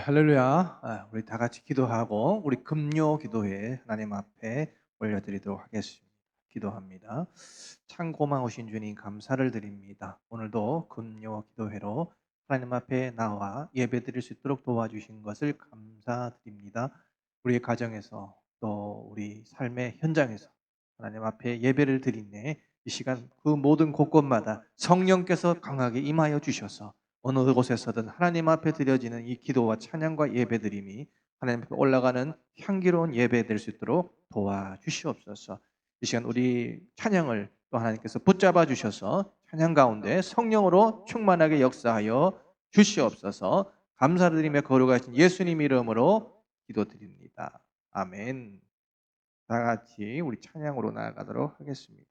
할렐루야. 우리 다 같이 기도하고 우리 금요 기도회 하나님 앞에 올려드리도록 하겠습니다. 기도합니다. 참 고마우신 주님 감사를 드립니다. 오늘도 금요 기도회로 하나님 앞에 나와 예배드릴 수 있도록 도와주신 것을 감사드립니다. 우리의 가정에서 또 우리 삶의 현장에서 하나님 앞에 예배를 드리네 이 시간 그 모든 곳곳마다 성령께서 강하게 임하여 주셔서 어느 곳에서든 하나님 앞에 드려지는 이 기도와 찬양과 예배드림이 하나님 앞에 올라가는 향기로운 예배 될 수 있도록 도와주시옵소서. 이 시간 우리 찬양을 또 하나님께서 붙잡아 주셔서 찬양 가운데 성령으로 충만하게 역사하여 주시옵소서. 감사드리며 거룩하신 예수님 이름으로 기도드립니다. 아멘. 다 같이 우리 찬양으로 나아가도록 하겠습니다.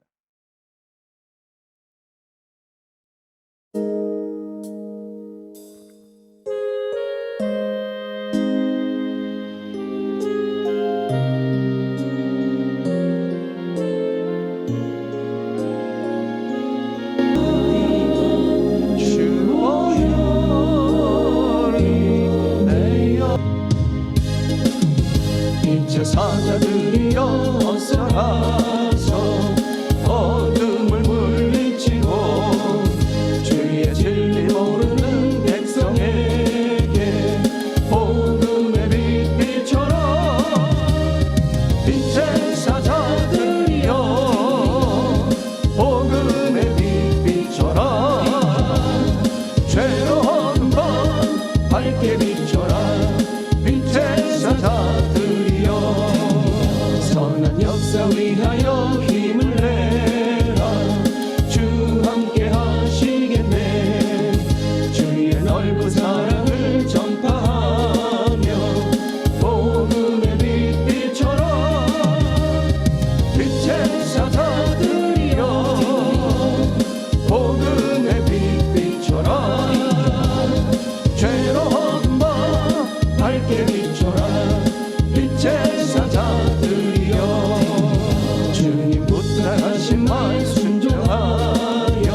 사자들이여 어서 가서 어둠을 물리치고 주의 진리 모르는 백성에게 복음의 빛 비춰라. 빛의 사자들이여 복음의 빛 비춰라. 죄로운 밤 밝게 비춰라. 빛의 사자들이여 선한 역사 위하여 힘을 내라. 주 함께 하시겠네. 주의 넓은 사랑을 전파하며 복음의 빛 비춰라. 빛의 사자들이여 복음의 빛 비춰라. 죄로운 밤 밝게 비춰라. 빛의 사자들이여 주님 부탁하신 말 순종하여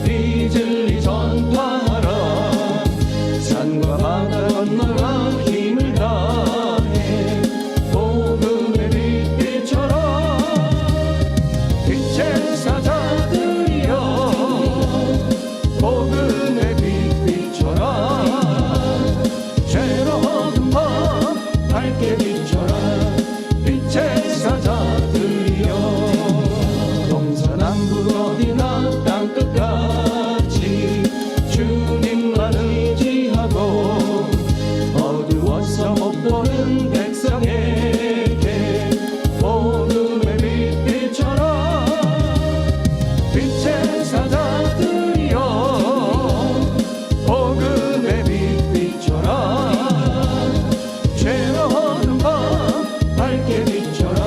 이 진리 전파하라. 산과 바다 건너라 힘을 다해 복음의 빛 비춰라. 빛의 사자들이여 복음의 빛 비춰라. 죄로운 밤 밝게 비춰라. 빛의 사자들이여 동서남북 어디나 땅끝까지 주님만 의지하고 어두워서 못 보는 백성에게 복음의 빛 비춰라. 빛의 사자들이여 복음의 빛 비춰라. 죄로운 밤 밝게 비춰라.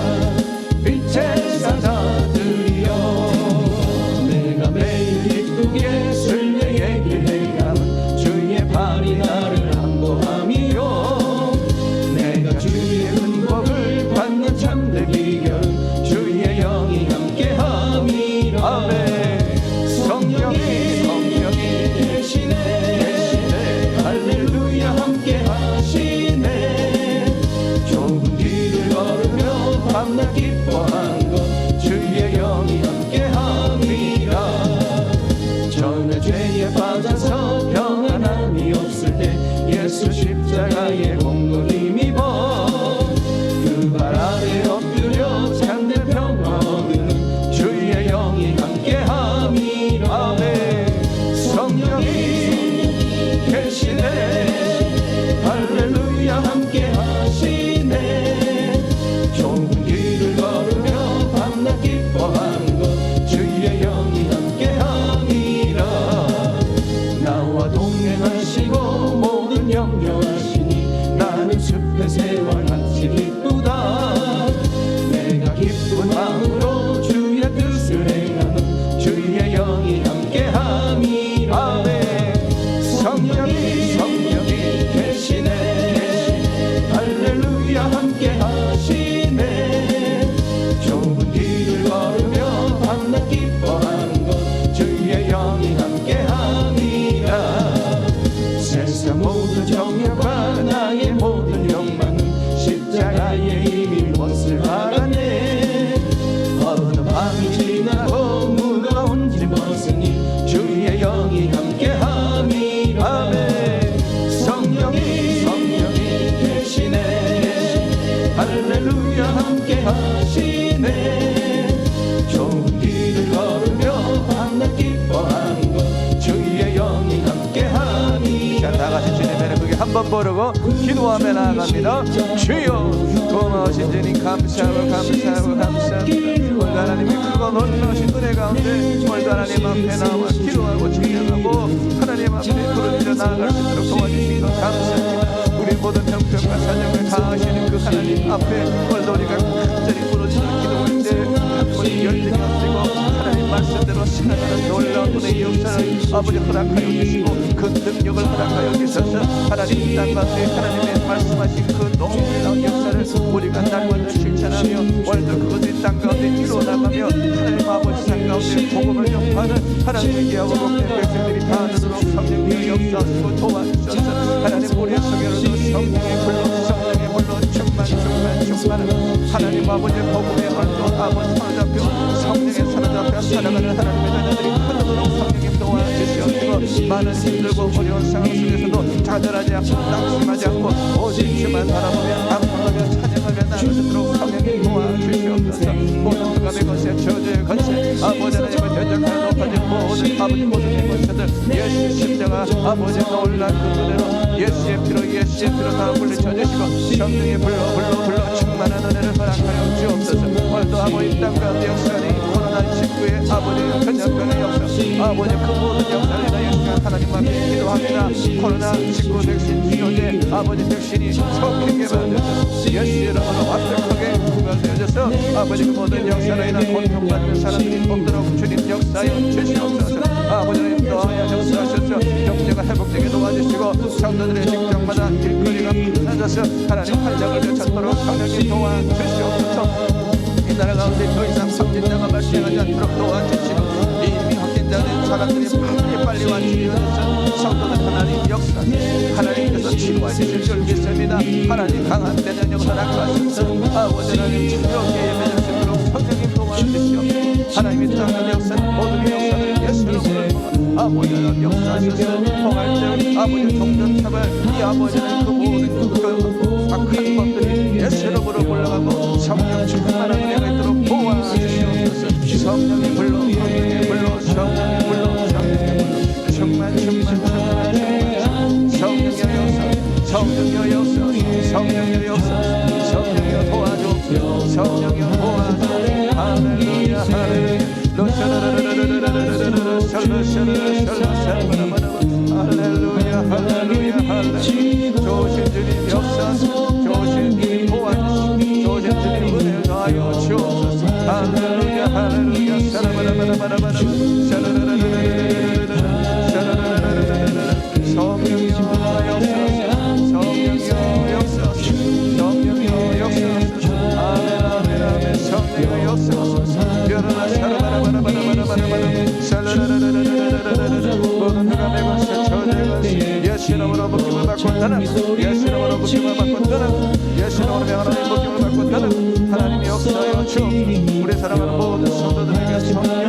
빛의 사자들이여 내가 매일 기쁘게 순례 얘기를 해가면 주의 발이 나를 안보함이요. 내가 주의 은복을 받는 참된 비결은 주의 영이 함께함이라. 아멘. 성령이 계시네. 할렐루야 함께 하시네. 좁은 길을 걸으며 밤낮 기뻐한 것 주의 영이 함께함이라. 전에 죄에 빠져서 평안함이 없을 때 예수 십자가의 공로 힘입어 그 발 아래 엎드려 참된 평화 얻는 주의 영이 함께함이라. 아멘. 성령이 계시네. 할렐루야 함께 하시네. 좁은 길을 걸으며 밤낮 기뻐한 것 주의 영이 함께함이라. 나와 동행하시고 모든 염려하시니 나는 숲의 새와 같이 기쁘다. 내가 기쁜 마음으로 주의 뜻을 행하는 주의 영이 함께함이라. 아멘. 성령이 계시네. 할렐루야 함께 하시네. 좁은 길을 걸으며 밤낮 기뻐하는 것 주의 영이 함께함이라. 세상 모든 정욕과 할렐루야 함께 하시네 좋은 길을 걸으며 밤낮 기뻐하는 것 주의 영이 함께하니 자, 다 같이 주님의 그게 한번 부르고 기도하며 나아갑니다. 주여 고마우신 주님 감사하고 감사하고 감사합니다. 오늘도 하나님의 크고 놀라우신 은혜 가운데 오늘도 하나님 앞에 나와 기도하고 찬양하고 하나님 앞에 부르짖어 나아갈 수 있도록 도와주신 것 감사합니다. 우리 모든 형편과 사정을 다하시는 그 하나님 앞에 오늘도 우리가 간절히 부르짖어 기도할 때 한번 열등이 없으고 하나님 말씀대로 살아가는 놀라운 은혜의 역사를 아버지 허락하여 주시고 그 능력을 허락하여 주셔서 하나님 이 땅 가운데 하나님의 말씀하신 그 놀라운 역사를 우리가 날마다 실천하며 오늘도 그것을 이 땅 가운데 이루어나가며 하나님 아버지 상 가운데 복음을 전파하는 하나님의 귀하고 복된 백성들이 다 되도록 성령의 역사하시고 도와주셔서 하나님 우리의 속에로도 성령의 불로 성령의 불로 충만하는 하나님 아버지의 복음의 얼도 아버지 사로잡혀 성령의 사로잡혀 살아가는 하나님의 자녀들이 크도록 성령님 도와주시옵시고 많은 힘들고 어려운 상황 속에서도 좌절하지 않고 낙심하지 않고 오직 주만 바라보며 감사하며 찬양하며 나아가도록 성령님 도와주시옵소서. 모든 흑암의 것에 저주의 것에 아버지 하나님을 대적하여 높아진 모든 것들 예수 십자가 아버지 놀란 그 은혜로 예수의 피로 다 물리쳐 주시고 성령의 불로 충만한 은혜를 허락하여 주옵소서. 오늘도 아버지 땅 가운데 역사하는 코로나19의 아버지 전염병의 역사 아버지 그 모든 역사를 다 역사 하나님 앞에 기도합니다. 코로나19 백신 치료제 아버지 백신이 성공하게 만들어서 예수 이름으로 완벽하게 구별되어져서 아버지 그 모든 역사로 인한 고통받는 사람들이 없도록 주님 역사여 주시옵소서. 아버지 하나님 또하여 역사하셔서 경제가 회복되게 도와주시고 성도들의 직장마다 일거리가 많아져서 하나님 활력을 되찾도록 성령님 도와주시옵소서. 이 나라 가운데 더 이상 확진자가 발생하지 않도록 도와주시고 이미 확진자된 사람들이 빨리 완치되어져서 성도들 하나님 역사 하나님께서 치료해 주실 줄 믿습니다. 하나님 강한 면역력을 허락하셔서 아버지 하나님 치료에 예배될 수 있도록 성령님 도와주시옵소서. 하나님이 땅의 역사는 모든 역사를 예수로 아버지 하나님 역사하셔서 통할 때 아버지 종전차별 이 아버지는 그 모든 그 악한 것들이 예수로부로 올라가고 성령 충만한 은혜가 있도록 도와주시옵소서. 성령의 불로 성령의 불로 성령의 불로 성령의 불로 충만 성령의 역사 성령의 역사 성령의 역사 성령의 도와줘 성령의 도와줘 할렐루야 할렐루야 할렐루야 할렐루야 할렐루야 좋으신 주님 역사 좋으신 주님 도와주시고 좋으신 주님 은혜를 더하여 주옵소서. 할렐루야 할렐루야 샤라바라바라바라바라 성령여 역사하소서 성령여 역사하소서 성령여 역사하소서 아멘 아멘 아멘 성령여 역사하소서 여러나 샤라바라바라바라바라바라 샤라라라라라라라라라 모든 흑암의 권세 저주의 권세 예수 이름으로 묶임을 받고 떠나 예수 이름으로 묶임을 받고 떠나 예수 이름으로 명하나님 묶임을 받고 떠나 하나님의 역사여 주옵소서. 우리 사랑하는 모든 성도들에게 성령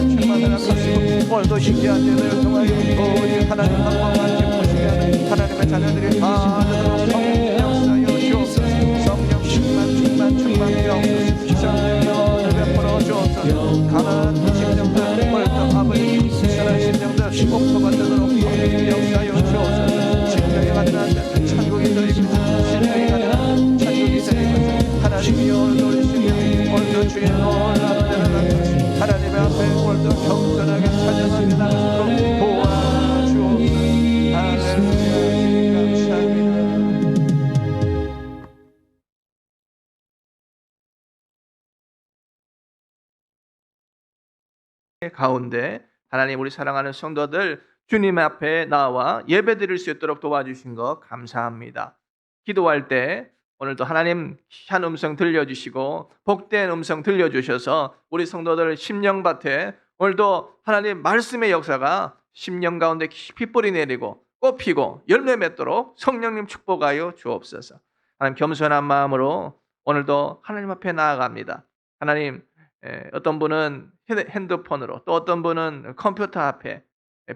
충만을 하시고 오늘도 신기한 예배를 통하여 오직 하나님 한번만 기쁘시게 하는 하나님의 자녀들이 다 되도록 성령 역사여 주옵소서. 성령 충만하여 주옵소서. 성령여 베풀어 주옵소서. 가난한 심령들 오늘도 아버지 신선한 심령들 공포받도록 성령 역사여 주옵소서. 심령이 가난한 천국이 저리 심령이 가난한 천국이 저리 하나님이 오늘도 우리 심령이 오늘도 주의 놀라운 은혜를 하나님의 앞에 오늘도 겸손하게 찬양하며 나가도록 도와주옵소서. 할렐루야 감사합니다. 가운데 하나님 우리 사랑하는 성도들 주님 앞에 나와 예배드릴 수 있도록 도와주신 것 감사합니다. 기도할 때 오늘도 하나님 한 음성 들려주시고 복된 음성 들려주셔서 우리 성도들 심령밭에 오늘도 하나님 말씀의 역사가 심령 가운데 깊이 뿌리 내리고 꽃피고 열매 맺도록 성령님 축복하여 주옵소서. 하나님 겸손한 마음으로 오늘도 하나님 앞에 나아갑니다. 하나님 어떤 분은 핸드폰으로 또 어떤 분은 컴퓨터 앞에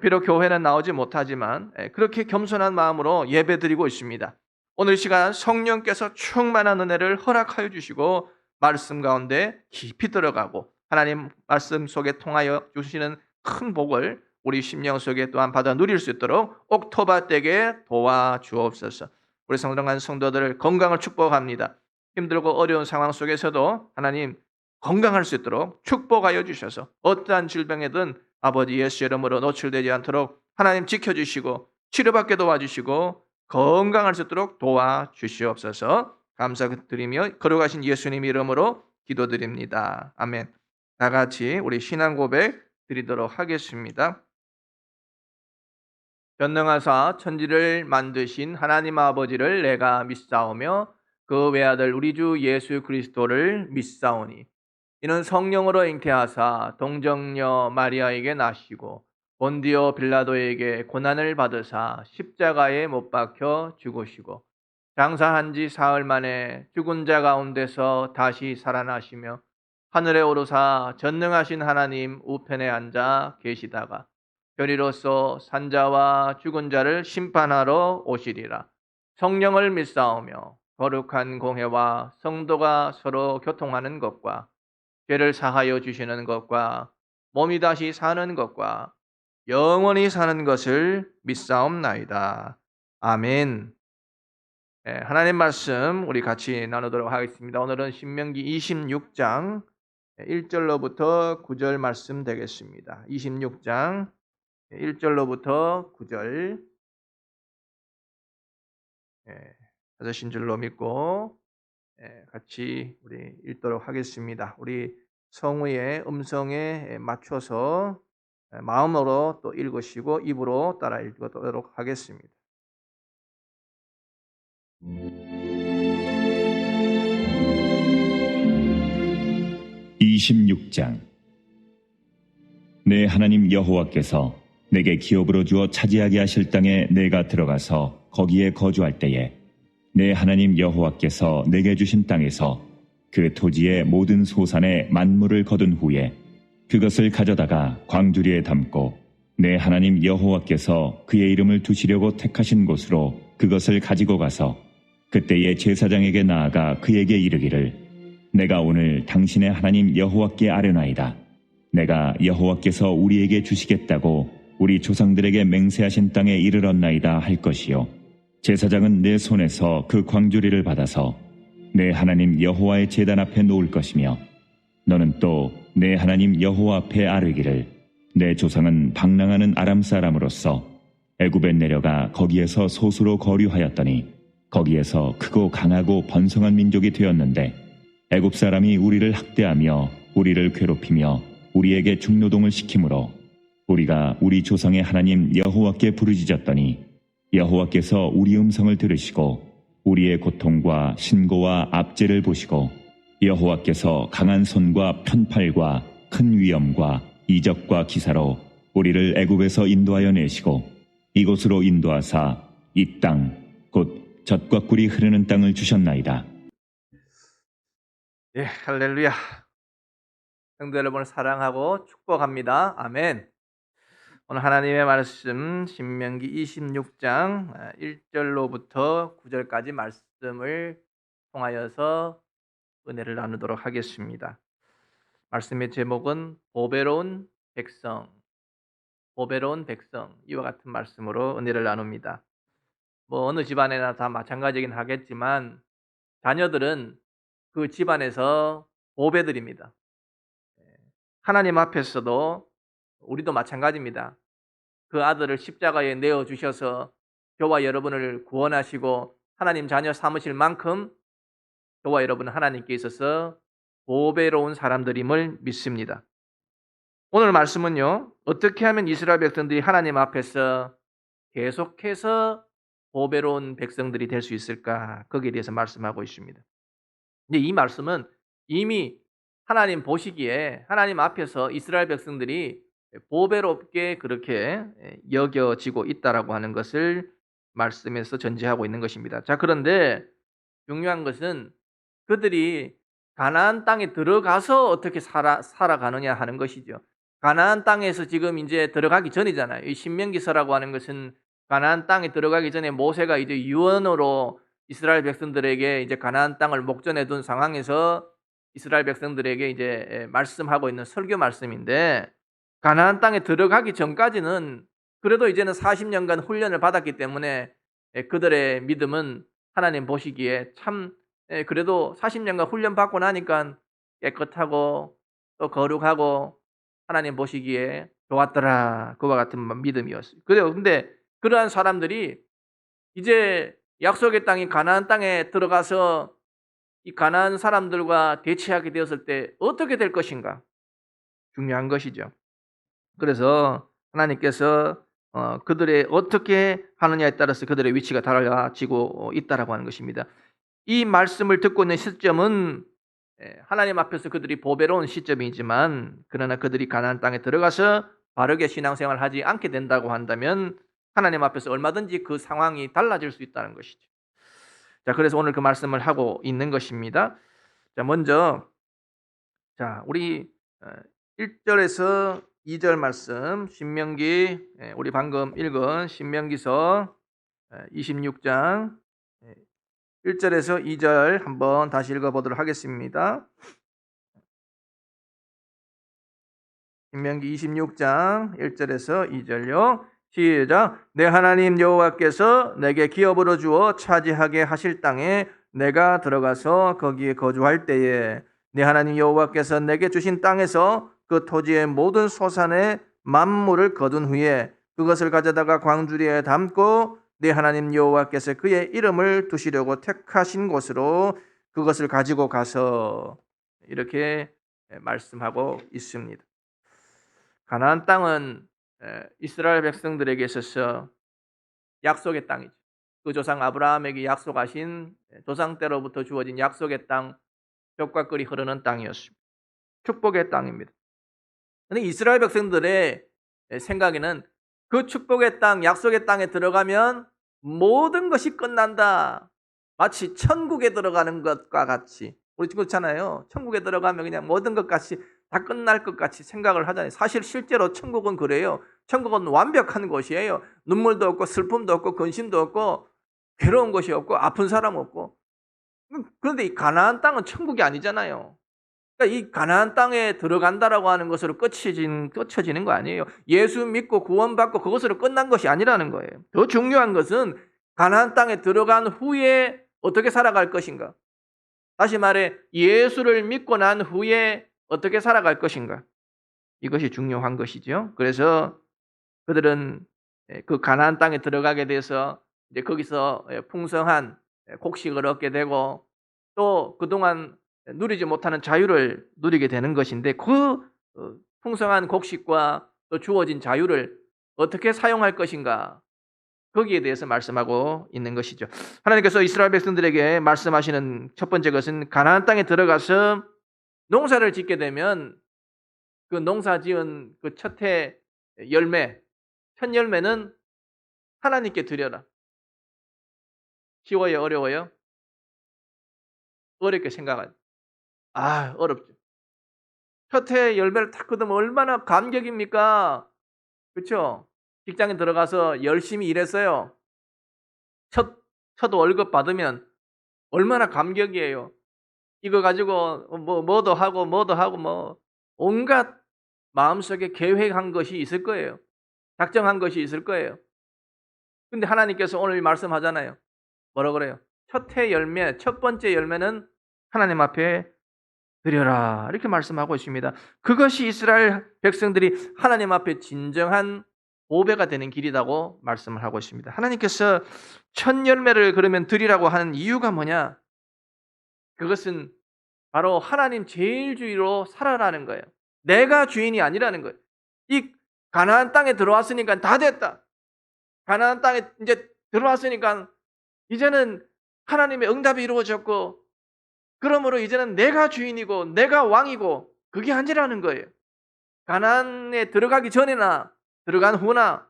비록 교회는 나오지 못하지만 그렇게 겸손한 마음으로 예배드리고 있습니다. 오늘 시간 성령께서 충만한 은혜를 허락하여 주시고 말씀 가운데 깊이 들어가고 하나님 말씀 속에 통하여 주시는 큰 복을 우리 심령 속에 또한 받아 누릴 수 있도록 옥토바되게 도와주옵소서. 우리 성령한 성도들 건강을 축복합니다. 힘들고 어려운 상황 속에서도 하나님 건강할 수 있도록 축복하여 주셔서 어떠한 질병에든 아버지 예수 이름으로 노출되지 않도록 하나님 지켜주시고 치료받게 도와주시고 건강할 수 있도록 도와주시옵소서. 감사드리며 거룩하신 예수님 이름으로 기도드립니다. 아멘. 다 같이 우리 신앙 고백 드리도록 하겠습니다. 전능하사 천지를 만드신 하나님 아버지를 내가 믿사오며 그 외아들 우리 주 예수 그리스도를 믿사오니 이는 성령으로 잉태하사 동정녀 마리아에게 나시고 본디오 빌라도에게 고난을 받으사 십자가에 못 박혀 죽으시고 장사한 지 사흘 만에 죽은 자 가운데서 다시 살아나시며 하늘에 오르사 전능하신 하나님 우편에 앉아 계시다가 별이로서 산자와 죽은 자를 심판하러 오시리라. 성령을 믿사오며 거룩한 공회와 성도가 서로 교통하는 것과 죄를 사하여 주시는 것과 몸이 다시 사는 것과 영원히 사는 것을 믿사옵나이다. 아멘. 하나님 말씀 우리 같이 나누도록 하겠습니다. 오늘은 신명기 26장 1절로부터 9절 말씀 되겠습니다. 26장 1절로부터 9절 찾으신 줄로 믿고 같이 우리 읽도록 하겠습니다. 우리 성우의 음성에 맞춰서 마음으로 또 읽으시고 입으로 따라 읽도록 하겠습니다. 26장 내 하나님 여호와께서 내게 기업으로 주어 차지하게 하실 땅에 내가 들어가서 거기에 거주할 때에 내 하나님 여호와께서 내게 주신 땅에서 그 토지의 모든 소산의 만물을 거둔 후에 그것을 가져다가 광주리에 담고 내 하나님 여호와께서 그의 이름을 두시려고 택하신 곳으로 그것을 가지고 가서 그때의 제사장에게 나아가 그에게 이르기를 내가 오늘 당신의 하나님 여호와께 아뢰나이다. 내가 여호와께서 우리에게 주시겠다고 우리 조상들에게 맹세하신 땅에 이르렀나이다 할 것이요 제사장은 내 손에서 그 광주리를 받아서 내 하나님 여호와의 제단 앞에 놓을 것이며 너는 또 내 하나님 여호와 앞에 아뢰기를 내 조상은 방랑하는 아람 사람으로서 애굽에 내려가 거기에서 소수로 거류하였더니 거기에서 크고 강하고 번성한 민족이 되었는데 애굽 사람이 우리를 학대하며 우리를 괴롭히며 우리에게 중노동을 시키므로 우리가 우리 조상의 하나님 여호와께 부르짖었더니 여호와께서 우리 음성을 들으시고 우리의 고통과 신고와 압제를 보시고 여호와께서 강한 손과 편팔과 큰 위엄과 이적과 기사로 우리를 애굽에서 인도하여 내시고 이곳으로 인도하사 이 땅 곧 젖과 꿀이 흐르는 땅을 주셨나이다. 예, 할렐루야. 성도 여러분을 사랑하고 축복합니다. 아멘. 오늘 하나님의 말씀 신명기 26장 1절로부터 9절까지 말씀을 통하여서 은혜를 나누도록 하겠습니다. 말씀의 제목은 보배로운 백성, 보배로운 백성, 이와 같은 말씀으로 은혜를 나눕니다. 어느 집안에나 다 마찬가지긴 하겠지만 자녀들은 그 집안에서 보배들입니다. 하나님 앞에서도 우리도 마찬가지입니다. 그 아들을 십자가에 내어주셔서 저와 여러분을 구원하시고 하나님 자녀 삼으실 만큼 저와 여러분은 하나님께 있어서 보배로운 사람들임을 믿습니다. 오늘 말씀은요, 어떻게 하면 이스라엘 백성들이 하나님 앞에서 계속해서 보배로운 백성들이 될 수 있을까? 거기에 대해서 말씀하고 있습니다. 근데 이 말씀은 이미 하나님 보시기에 하나님 앞에서 이스라엘 백성들이 보배롭게 그렇게 여겨지고 있다라고 하는 것을 말씀에서 전제하고 있는 것입니다. 자, 그런데 중요한 것은 그들이 가나안 땅에 들어가서 어떻게 살아가느냐 하는 것이죠. 가나안 땅에서 지금 이제 들어가기 전이잖아요. 이 신명기서라고 하는 것은 가나안 땅에 들어가기 전에 모세가 이제 유언으로 이스라엘 백성들에게 이제 가나안 땅을 목전에 둔 상황에서 이스라엘 백성들에게 이제 말씀하고 있는 설교 말씀인데, 가나안 땅에 들어가기 전까지는 그래도 이제는 40년간 훈련을 받았기 때문에 그들의 믿음은 하나님 보시기에 참 그래도 40년간 훈련 받고 나니까 깨끗하고 또 거룩하고 하나님 보시기에 좋았더라. 그와 같은 믿음이었어요. 그래요. 근데 그러한 사람들이 이제 약속의 땅인 가나안 땅에 들어가서 이 가나안 사람들과 대치하게 되었을 때 어떻게 될 것인가? 중요한 것이죠. 그래서 하나님께서 그들의 어떻게 하느냐에 따라서 그들의 위치가 달라지고 있다라고 하는 것입니다. 이 말씀을 듣고 있는 시점은 하나님 앞에서 그들이 보배로운 시점이지만, 그러나 그들이 가나안 땅에 들어가서 바르게 신앙생활을 하지 않게 된다고 한다면 하나님 앞에서 얼마든지 그 상황이 달라질 수 있다는 것이죠. 자, 그래서 오늘 그 말씀을 하고 있는 것입니다. 자, 먼저 우리 1절에서 2절 말씀, 신명기, 우리 방금 읽은 신명기서 26장 1절에서 2절 한번 다시 읽어보도록 하겠습니다. 신명기 26장 1절에서 2절요. 시작. 내 하나님 여호와께서 내게 기업으로 주어 차지하게 하실 땅에 내가 들어가서 거기에 거주할 때에 내 하나님 여호와께서 내게 주신 땅에서 그 토지의 모든 소산의 만물을 거둔 후에 그것을 가져다가 광주리에 담고 내 하나님 여호와께서 그의 이름을 두시려고 택하신 곳으로 그것을 가지고 가서, 이렇게 말씀하고 있습니다. 가나안 땅은 이스라엘 백성들에게 있어서 약속의 땅이죠. 그 조상 아브라함에게 약속하신 조상 때로부터 주어진 약속의 땅, 젖과 꿀이 흐르는 땅이었습니다. 축복의 땅입니다. 그런데 이스라엘 백성들의 생각에는 그 축복의 땅, 약속의 땅에 들어가면 모든 것이 끝난다. 마치 천국에 들어가는 것과 같이, 우리 그렇잖아요. 천국에 들어가면 그냥 모든 것 같이 다 끝날 것 같이 생각을 하잖아요. 사실 실제로 천국은 그래요. 천국은 완벽한 곳이에요. 눈물도 없고 슬픔도 없고 근심도 없고 괴로운 것이 없고 아픈 사람 없고. 그런데 이 가나안 땅은 천국이 아니잖아요. 그러니까 이 가나안 땅에 들어간다라고 하는 것으로 끝쳐지는 거 아니에요. 예수 믿고 구원받고 그것으로 끝난 것이 아니라는 거예요. 더 중요한 것은 가나안 땅에 들어간 후에 어떻게 살아갈 것인가. 다시 말해 예수를 믿고 난 후에 어떻게 살아갈 것인가. 이것이 중요한 것이죠. 그래서 그들은 그 가나안 땅에 들어가게 돼서 이제 거기서 풍성한 곡식을 얻게 되고 또 그동안 누리지 못하는 자유를 누리게 되는 것인데, 그 풍성한 곡식과 또 주어진 자유를 어떻게 사용할 것인가, 거기에 대해서 말씀하고 있는 것이죠. 하나님께서 이스라엘 백성들에게 말씀하시는 첫 번째 것은 가나안 땅에 들어가서 농사를 짓게 되면 그 농사 지은 그 첫 해 열매, 첫 열매는 하나님께 드려라. 쉬워요, 어려워요? 어렵게 생각하죠. 어렵죠. 첫 해 열매를 딱 거두면 얼마나 감격입니까? 그렇죠? 직장에 들어가서 열심히 일했어요. 첫 월급 받으면 얼마나 감격이에요. 이거 가지고 뭐도 하고 온갖 마음속에 계획한 것이 있을 거예요. 작정한 것이 있을 거예요. 근데 하나님께서 오늘 말씀하잖아요. 뭐라 그래요? 첫 해 열매, 첫 번째 열매는 하나님 앞에 드려라. 이렇게 말씀하고 있습니다. 그것이 이스라엘 백성들이 하나님 앞에 진정한 보배가 되는 길이라고 말씀을 하고 있습니다. 하나님께서 첫 열매를 그러면 드리라고 하는 이유가 뭐냐? 그것은 바로 하나님 제일주의로 살아라는 거예요. 내가 주인이 아니라는 거예요. 이 가나안 땅에 들어왔으니까 다 됐다. 가나안 땅에 이제 들어왔으니까 이제는 하나님의 응답이 이루어졌고, 그러므로 이제는 내가 주인이고 내가 왕이고, 그게 아니라는 거예요. 가나안에 들어가기 전에나 들어간 후나,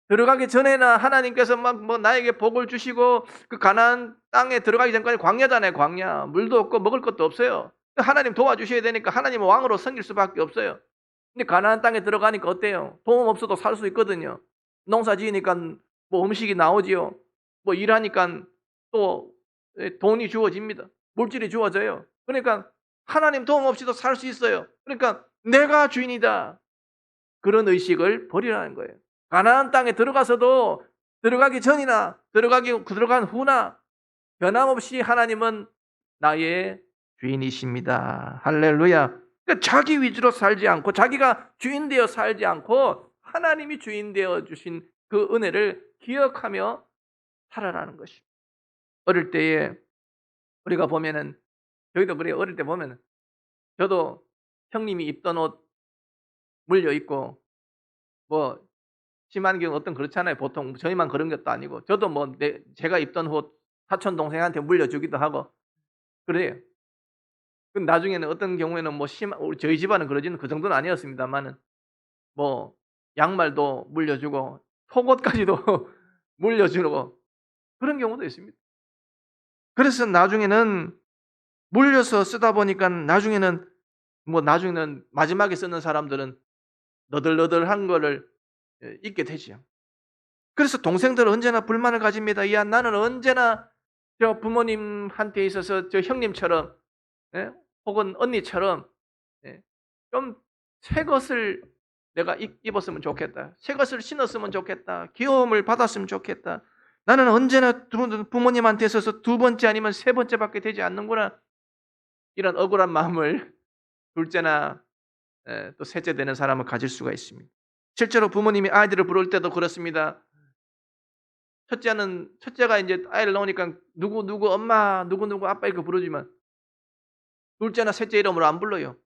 들어가기 전에나 하나님께서 나에게 복을 주시고, 그 가나안 땅에 들어가기 전까지 광야잖아요. 광야. 물도 없고 먹을 것도 없어요. 하나님 도와주셔야 되니까 하나님은 왕으로 섬길 수밖에 없어요. 근데 가나안 땅에 들어가니까 어때요? 돈 없어도 살 수 있거든요. 농사 지으니까 음식이 나오지요. 일하니까 또 돈이 주어집니다. 물질이 주어져요. 그러니까 하나님 도움 없이도 살 수 있어요. 그러니까 내가 주인이다. 그런 의식을 버리라는 거예요. 가나안 땅에 들어가서도 들어가기 전이나 들어간 후나 변함없이 하나님은 나의 주인이십니다. 할렐루야. 그러니까 자기 위주로 살지 않고 자기가 주인 되어 살지 않고 하나님이 주인 되어 주신 그 은혜를 기억하며 살아라는 것입니다. 어릴 때에 우리가 보면은 저희도 그래요. 어릴 때 보면은 저도 형님이 입던 옷 물려 입고 뭐 심한 경우 어떤 그렇잖아요. 보통 저희만 그런 것도 아니고 저도 뭐 제가 입던 옷 사촌 동생한테 물려주기도 하고 그래요. 그 나중에는 어떤 경우에는 뭐 저희 집안은 그러지는 그 정도는 아니었습니다만은 뭐 양말도 물려주고 속옷까지도 물려주고 그런 경우도 있습니다. 그래서 나중에는 물려서 쓰다 보니까 나중에는 마지막에 쓰는 사람들은 너덜너덜한 거를 입게 되지요. 그래서 동생들은 언제나 불만을 가집니다. 야, 나는 언제나 저 부모님한테 있어서 저 형님처럼 혹은 언니처럼 좀 새 것을 내가 입었으면 좋겠다. 새 것을 신었으면 좋겠다. 귀여움을 받았으면 좋겠다. 나는 언제나 부모님한테 있어서 두 번째 아니면 세 번째밖에 되지 않는구나. 이런 억울한 마음을 둘째나 또 셋째 되는 사람은 가질 수가 있습니다. 실제로 부모님이 아이들을 부를 때도 그렇습니다. 첫째가 이제 아이를 낳으니까 누구 엄마, 누구 아빠 이렇게 부르지만 둘째나 셋째 이름으로 안 불러요.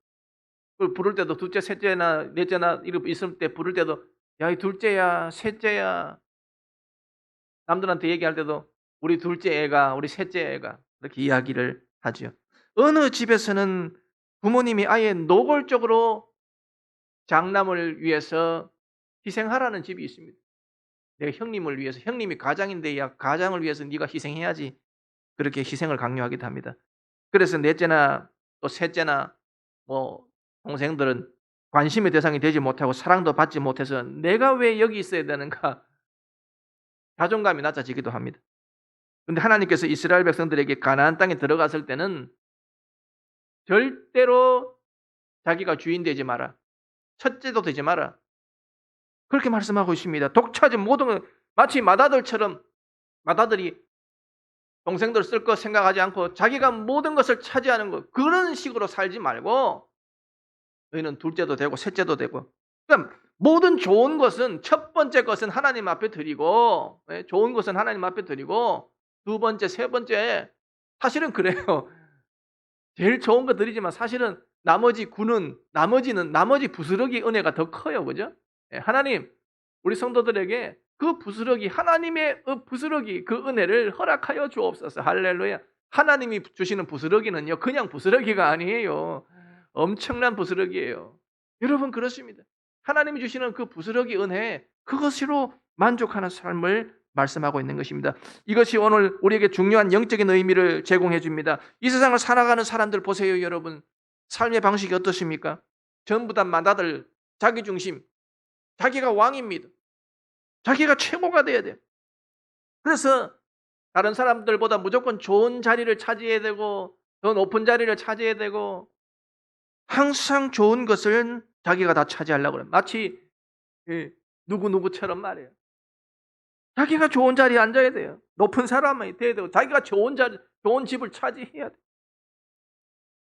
그걸 부를 때도 둘째, 셋째나 넷째나 이렇게 있을 때 부를 때도 야, 이 둘째야, 셋째야. 남들한테 얘기할 때도 우리 둘째 애가, 우리 셋째 애가 이렇게 이야기를 하죠. 어느 집에서는 부모님이 아예 노골적으로 장남을 위해서 희생하라는 집이 있습니다. 내 형님을 위해서, 형님이 가장인데 야 가장을 위해서 네가 희생해야지. 그렇게 희생을 강요하기도 합니다. 그래서 넷째나 또 셋째나 뭐 동생들은 관심의 대상이 되지 못하고 사랑도 받지 못해서 내가 왜 여기 있어야 되는가 자존감이 낮아지기도 합니다. 그런데 하나님께서 이스라엘 백성들에게 가나안 땅에 들어갔을 때는 절대로 자기가 주인 되지 마라. 첫째도 되지 마라. 그렇게 말씀하고 있습니다. 독차지 모든 마치 마다들이 동생들 쓸 것 생각하지 않고 자기가 모든 것을 차지하는 것 그런 식으로 살지 말고 너희는 둘째도 되고 셋째도 되고 그러니까 모든 좋은 것은 첫 번째 것은 하나님 앞에 드리고 좋은 것은 하나님 앞에 드리고 두 번째, 세 번째 사실은 그래요. 제일 좋은 거 드리지만 사실은 나머지 부스러기 은혜가 더 커요. 그죠? 하나님 우리 성도들에게 그 부스러기 하나님의 부스러기 그 은혜를 허락하여 주옵소서. 할렐루야. 하나님이 주시는 부스러기는요 그냥 부스러기가 아니에요. 엄청난 부스러기예요. 여러분 그렇습니다. 하나님이 주시는 그 부스러기 은혜 그것으로 만족하는 삶을 말씀하고 있는 것입니다. 이것이 오늘 우리에게 중요한 영적인 의미를 제공해 줍니다. 이 세상을 살아가는 사람들 보세요. 여러분 삶의 방식이 어떠십니까? 전부 다 마다들 자기중심 자기가 왕입니다. 자기가 최고가 돼야 돼요. 그래서 다른 사람들보다 무조건 좋은 자리를 차지해야 되고 더 높은 자리를 차지해야 되고 항상 좋은 것을 자기가 다 차지하려고 그래요. 마치 누구처럼 말이에요. 자기가 좋은 자리에 앉아야 돼요. 높은 사람이 돼야 되고 자기가 좋은 집을 차지해야 돼요.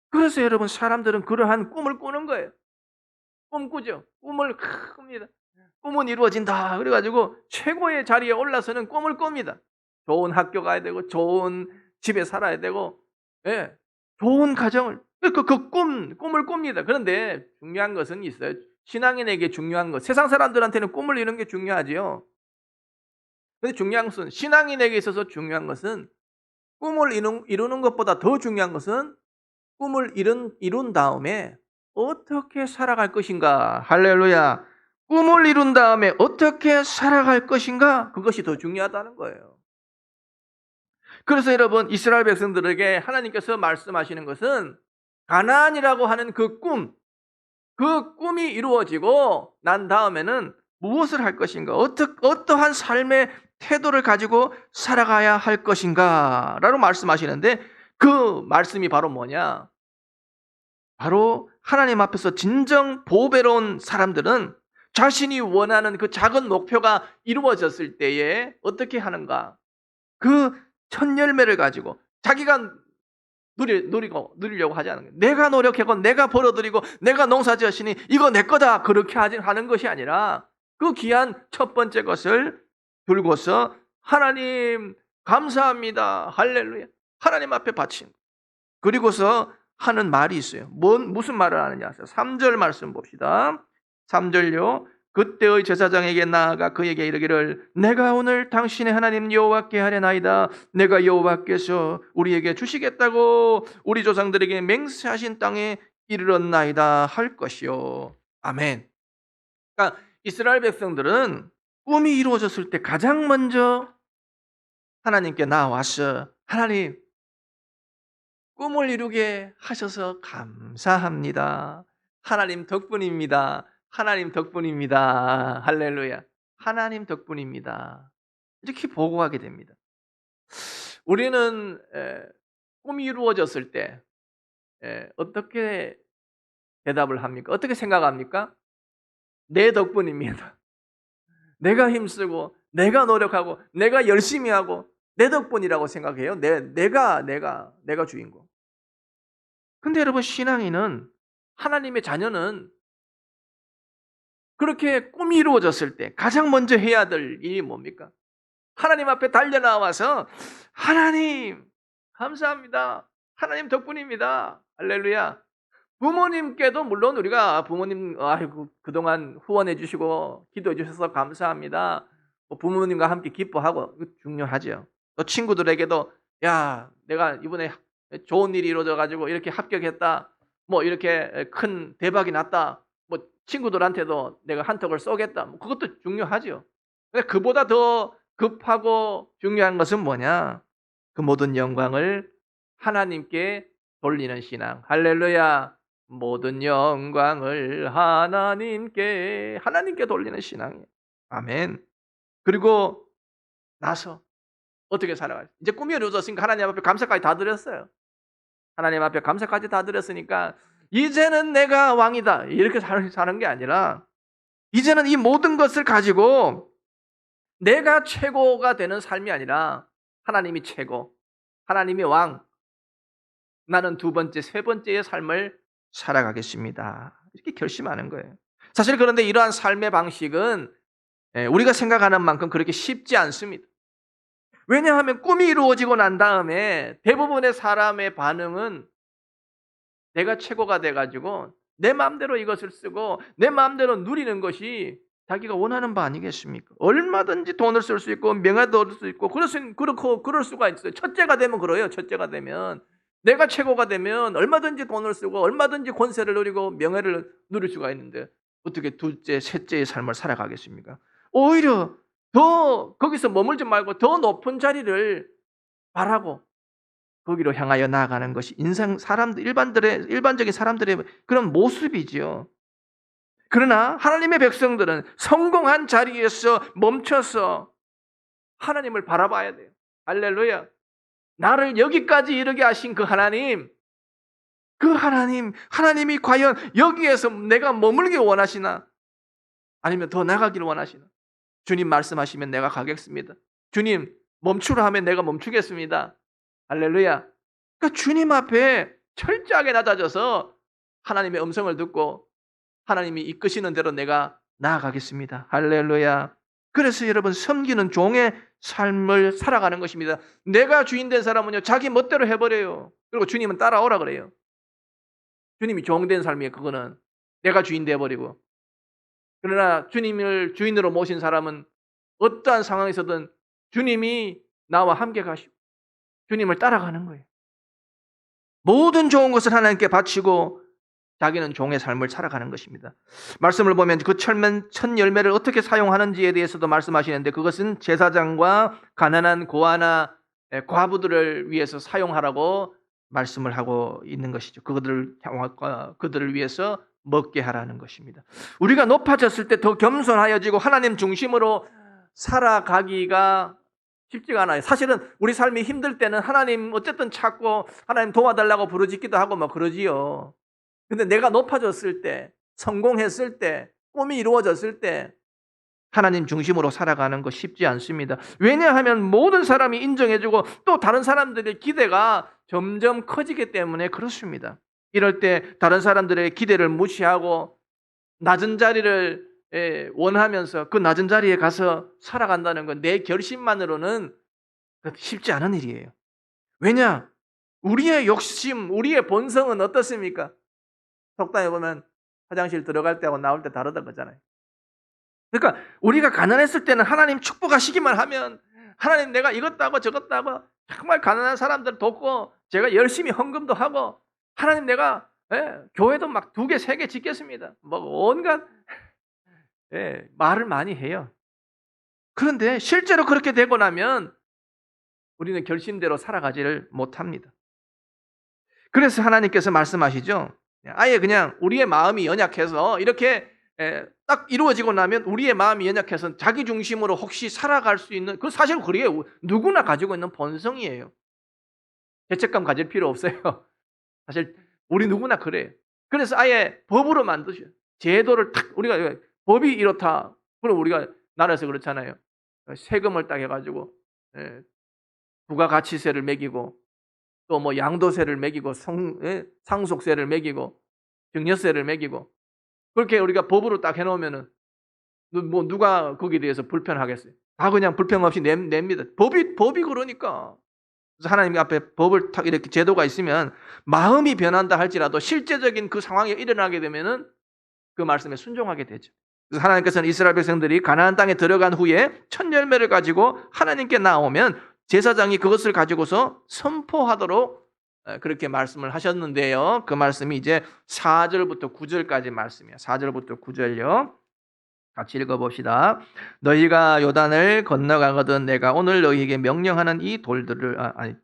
그래서 여러분 사람들은 그러한 꿈을 꾸는 거예요. 꿈꾸죠. 꿈을 꿉니다. 꿈은 이루어진다. 그래가지고 최고의 자리에 올라서는 꿈을 꿉니다. 좋은 학교 가야 되고 좋은 집에 살아야 되고 좋은 가정을 그 꿈을 꿉니다. 그런데 중요한 것은 있어요. 신앙인에게 중요한 것 세상 사람들한테는 꿈을 이루는 게 중요하지요. 근데 중요한 것은 신앙인에게 있어서 중요한 것은 꿈을 이루는 것보다 더 중요한 것은 꿈을 이룬 다음에 어떻게 살아갈 것인가. 할렐루야. 꿈을 이룬 다음에 어떻게 살아갈 것인가 그것이 더 중요하다는 거예요. 그래서 여러분 이스라엘 백성들에게 하나님께서 말씀하시는 것은 가나안이라고 하는 그 꿈이 이루어지고 난 다음에는 무엇을 할 것인가 어떠한 삶의 태도를 가지고 살아가야 할 것인가? 라고 말씀하시는데 그 말씀이 바로 뭐냐? 바로 하나님 앞에서 진정 보배로운 사람들은 자신이 원하는 그 작은 목표가 이루어졌을 때에 어떻게 하는가? 그 첫 열매를 가지고 자기가 누리려고 하지 않은 거예요. 내가 노력하고 내가 벌어들이고 내가 농사 지었으니 이거 내 거다 그렇게 하는 것이 아니라 그 귀한 첫 번째 것을 들고서 하나님 감사합니다. 할렐루야. 하나님 앞에 바친. 그리고서 하는 말이 있어요. 무슨 말을 하느냐? 3절 말씀 봅시다. 3절요. 그때의 제사장에게 나아가 그에게 이르기를 내가 오늘 당신의 하나님 여호와께 하려나이다. 내가 여호와께서 우리에게 주시겠다고 우리 조상들에게 맹세하신 땅에 이르렀나이다 할 것이요. 아멘. 그러니까 이스라엘 백성들은 꿈이 이루어졌을 때 가장 먼저 하나님께 나와서 하나님 꿈을 이루게 하셔서 감사합니다. 하나님 덕분입니다. 하나님 덕분입니다. 할렐루야. 하나님 덕분입니다. 이렇게 보고하게 됩니다. 우리는 꿈이 이루어졌을 때 어떻게 대답을 합니까? 어떻게 생각합니까? 내 덕분입니다. 내가 힘쓰고 내가 노력하고 내가 열심히 하고 내 덕분이라고 생각해요. 내가 주인공. 근데 여러분 신앙인은 하나님의 자녀는 그렇게 꿈이 이루어졌을 때 가장 먼저 해야 될 일이 뭡니까? 하나님 앞에 달려나와서 하나님 감사합니다. 하나님 덕분입니다. 할렐루야. 부모님께도 물론 우리가 부모님 그동안 후원해 주시고 기도해 주셔서 감사합니다. 부모님과 함께 기뻐하고 중요하죠. 또 친구들에게도 야 내가 이번에 좋은 일이 이루어져 가지고 이렇게 합격했다. 뭐 이렇게 큰 대박이 났다. 뭐 친구들한테도 내가 한턱을 쏘겠다. 뭐 그것도 중요하죠. 근데 그보다 더 급하고 중요한 것은 뭐냐? 그 모든 영광을 하나님께 돌리는 신앙. 할렐루야. 모든 영광을 하나님께 돌리는 신앙이에요. 아멘. 그리고 나서 어떻게 살아가요? 이제 꿈이 이루어졌으니까 하나님 앞에 감사까지 다 드렸어요. 하나님 앞에 감사까지 다 드렸으니까 이제는 내가 왕이다. 이렇게 사는 게 아니라 이제는 이 모든 것을 가지고 내가 최고가 되는 삶이 아니라 하나님이 최고, 하나님이 왕, 나는 두 번째, 세 번째의 삶을 살아가겠습니다. 이렇게 결심하는 거예요. 사실 그런데 이러한 삶의 방식은 우리가 생각하는 만큼 그렇게 쉽지 않습니다. 왜냐하면 꿈이 이루어지고 난 다음에 대부분의 사람의 반응은 내가 최고가 돼가지고 내 마음대로 이것을 쓰고 내 마음대로 누리는 것이 자기가 원하는 바 아니겠습니까? 얼마든지 돈을 쓸 수 있고 명예도 얻을 수 있고 그럴 수가 있어요. 첫째가 되면 그래요. 첫째가 되면 내가 최고가 되면 얼마든지 돈을 쓰고 얼마든지 권세를 누리고 명예를 누릴 수가 있는데 어떻게 둘째, 셋째의 삶을 살아가겠습니까? 오히려 더 거기서 머물지 말고 더 높은 자리를 바라고 거기로 향하여 나아가는 것이 일반적인 사람들의 그런 모습이지요. 그러나 하나님의 백성들은 성공한 자리에서 멈춰서 하나님을 바라봐야 돼요. 할렐루야. 나를 여기까지 이르게 하신 그 하나님, 하나님이 과연 여기에서 내가 머물기 원하시나? 아니면 더 나가기를 원하시나? 주님 말씀하시면 내가 가겠습니다. 주님 멈추라 하면 내가 멈추겠습니다. 할렐루야. 그러니까 주님 앞에 철저하게 낮아져서 하나님의 음성을 듣고 하나님이 이끄시는 대로 내가 나아가겠습니다. 할렐루야. 그래서 여러분 섬기는 종의 삶을 살아가는 것입니다. 내가 주인 된 사람은요 자기 멋대로 해버려요. 그리고 주님은 따라오라 그래요. 주님이 종 된 삶이에요. 그거는 내가 주인 돼버리고. 그러나 주님을 주인으로 모신 사람은 어떠한 상황에서든 주님이 나와 함께 가시고 주님을 따라가는 거예요. 모든 좋은 것을 하나님께 바치고 자기는 종의 삶을 살아가는 것입니다. 말씀을 보면 그 첫 열매를 어떻게 사용하는지에 대해서도 말씀하시는데 그것은 제사장과 가난한 고아나 과부들을 위해서 사용하라고 말씀을 하고 있는 것이죠. 그들을 위해서 먹게 하라는 것입니다. 우리가 높아졌을 때 더 겸손하여지고 하나님 중심으로 살아가기가 쉽지가 않아요. 사실은 우리 삶이 힘들 때는 하나님 어쨌든 찾고 하나님 도와달라고 부르짖기도 하고 뭐 그러지요. 근데 내가 높아졌을 때, 성공했을 때, 꿈이 이루어졌을 때 하나님 중심으로 살아가는 거 쉽지 않습니다. 왜냐하면 모든 사람이 인정해주고 또 다른 사람들의 기대가 점점 커지기 때문에 그렇습니다. 이럴 때 다른 사람들의 기대를 무시하고 낮은 자리를 원하면서 그 낮은 자리에 가서 살아간다는 건 내 결심만으로는 쉽지 않은 일이에요. 왜냐? 우리의 욕심, 우리의 본성은 어떻습니까? 속담에 보면 화장실 들어갈 때하고 나올 때 다르다는 거잖아요. 그러니까 우리가 가난했을 때는 하나님 축복하시기만 하면 하나님 내가 이것도 하고 저것도 하고 정말 가난한 사람들 돕고 제가 열심히 헌금도 하고 하나님 내가 교회도 막 2개, 3개 짓겠습니다. 뭐 온갖 말을 많이 해요. 그런데 실제로 그렇게 되고 나면 우리는 결심대로 살아가지를 못합니다. 그래서 하나님께서 말씀하시죠. 아예 그냥 우리의 마음이 연약해서 이렇게 딱 이루어지고 나면 우리의 마음이 연약해서 자기 중심으로 혹시 살아갈 수 있는 그 사실 그게 누구나 가지고 있는 본성이에요. 죄책감 가질 필요 없어요. 사실 우리 누구나 그래요. 그래서 아예 법으로 만드셔. 제도를 탁 우리가 법이 이렇다. 그럼 우리가 나라에서 그렇잖아요. 세금을 딱 해가지고 부가가치세를 매기고 또 뭐 양도세를 매기고 상속세를 매기고 증여세를 매기고 그렇게 우리가 법으로 딱 해놓으면은 뭐 누가 거기에 대해서 불편하겠어요? 다 그냥 불평 없이 냅니다. 법이 그러니까. 그래서 하나님 앞에 법을 딱 이렇게 제도가 있으면 마음이 변한다 할지라도 실제적인 그 상황이 일어나게 되면은 그 말씀에 순종하게 되죠. 그래서 하나님께서는 이스라엘 백성들이 가나안 땅에 들어간 후에 첫 열매를 가지고 하나님께 나오면 제사장이 그것을 가지고서 선포하도록 그렇게 말씀을 하셨는데요. 그 말씀이 이제 4절부터 9절까지 말씀이에요. 4절부터 9절요. 같이 읽어봅시다. 너희가 요단을 건너가거든 내가 오늘 너희에게 명령하는 이 돌들을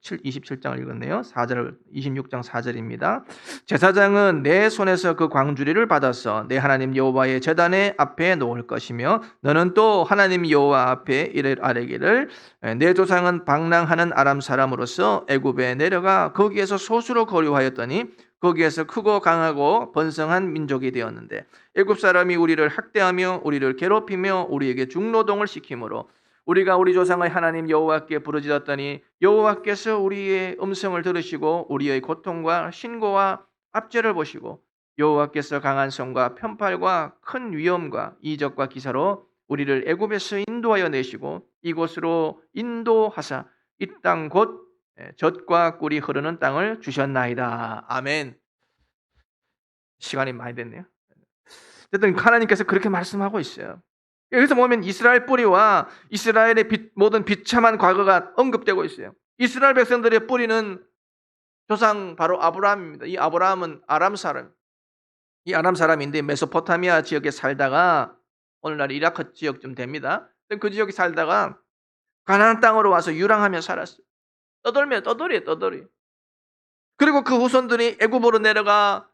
27장을 읽었네요. 4절 26장 4절입니다. 제사장은 내 손에서 그 광주리를 받아서 내 하나님 여호와의 제단의 앞에 놓을 것이며 너는 또 하나님 여호와 앞에 이를 아뢰기를 내 조상은 방랑하는 아람 사람으로서 애굽에 내려가 거기에서 소수로 거류하였더니 거기에서 크고 강하고 번성한 민족이 되었는데 애굽 사람이 우리를 학대하며 우리를 괴롭히며 우리에게 중노동을 시키므로 우리가 우리 조상의 하나님 여호와께 부르짖었더니 여호와께서 우리의 음성을 들으시고 우리의 고통과 신고와 압제를 보시고 여호와께서 강한 손과 편팔과 큰 위엄과 이적과 기사로 우리를 애굽에서 인도하여 내시고 이곳으로 인도하사 이 땅 곧 젖과 꿀이 흐르는 땅을 주셨나이다. 아멘. 시간이 많이 됐네요. 어쨌든 하나님께서 그렇게 말씀하고 있어요. 여기서 보면 이스라엘 뿌리와 이스라엘의 모든 비참한 과거가 언급되고 있어요. 이스라엘 백성들의 뿌리는 조상 바로 아브라함입니다. 이 아브라함은 아람 사람. 이 아람 사람인데 메소포타미아 지역에 살다가 오늘날 이라크 지역쯤 됩니다. 그 지역에 살다가 가나안 땅으로 와서 유랑하며 살았어요. 떠돌이. 그리고 그 후손들이 애굽으로 내려가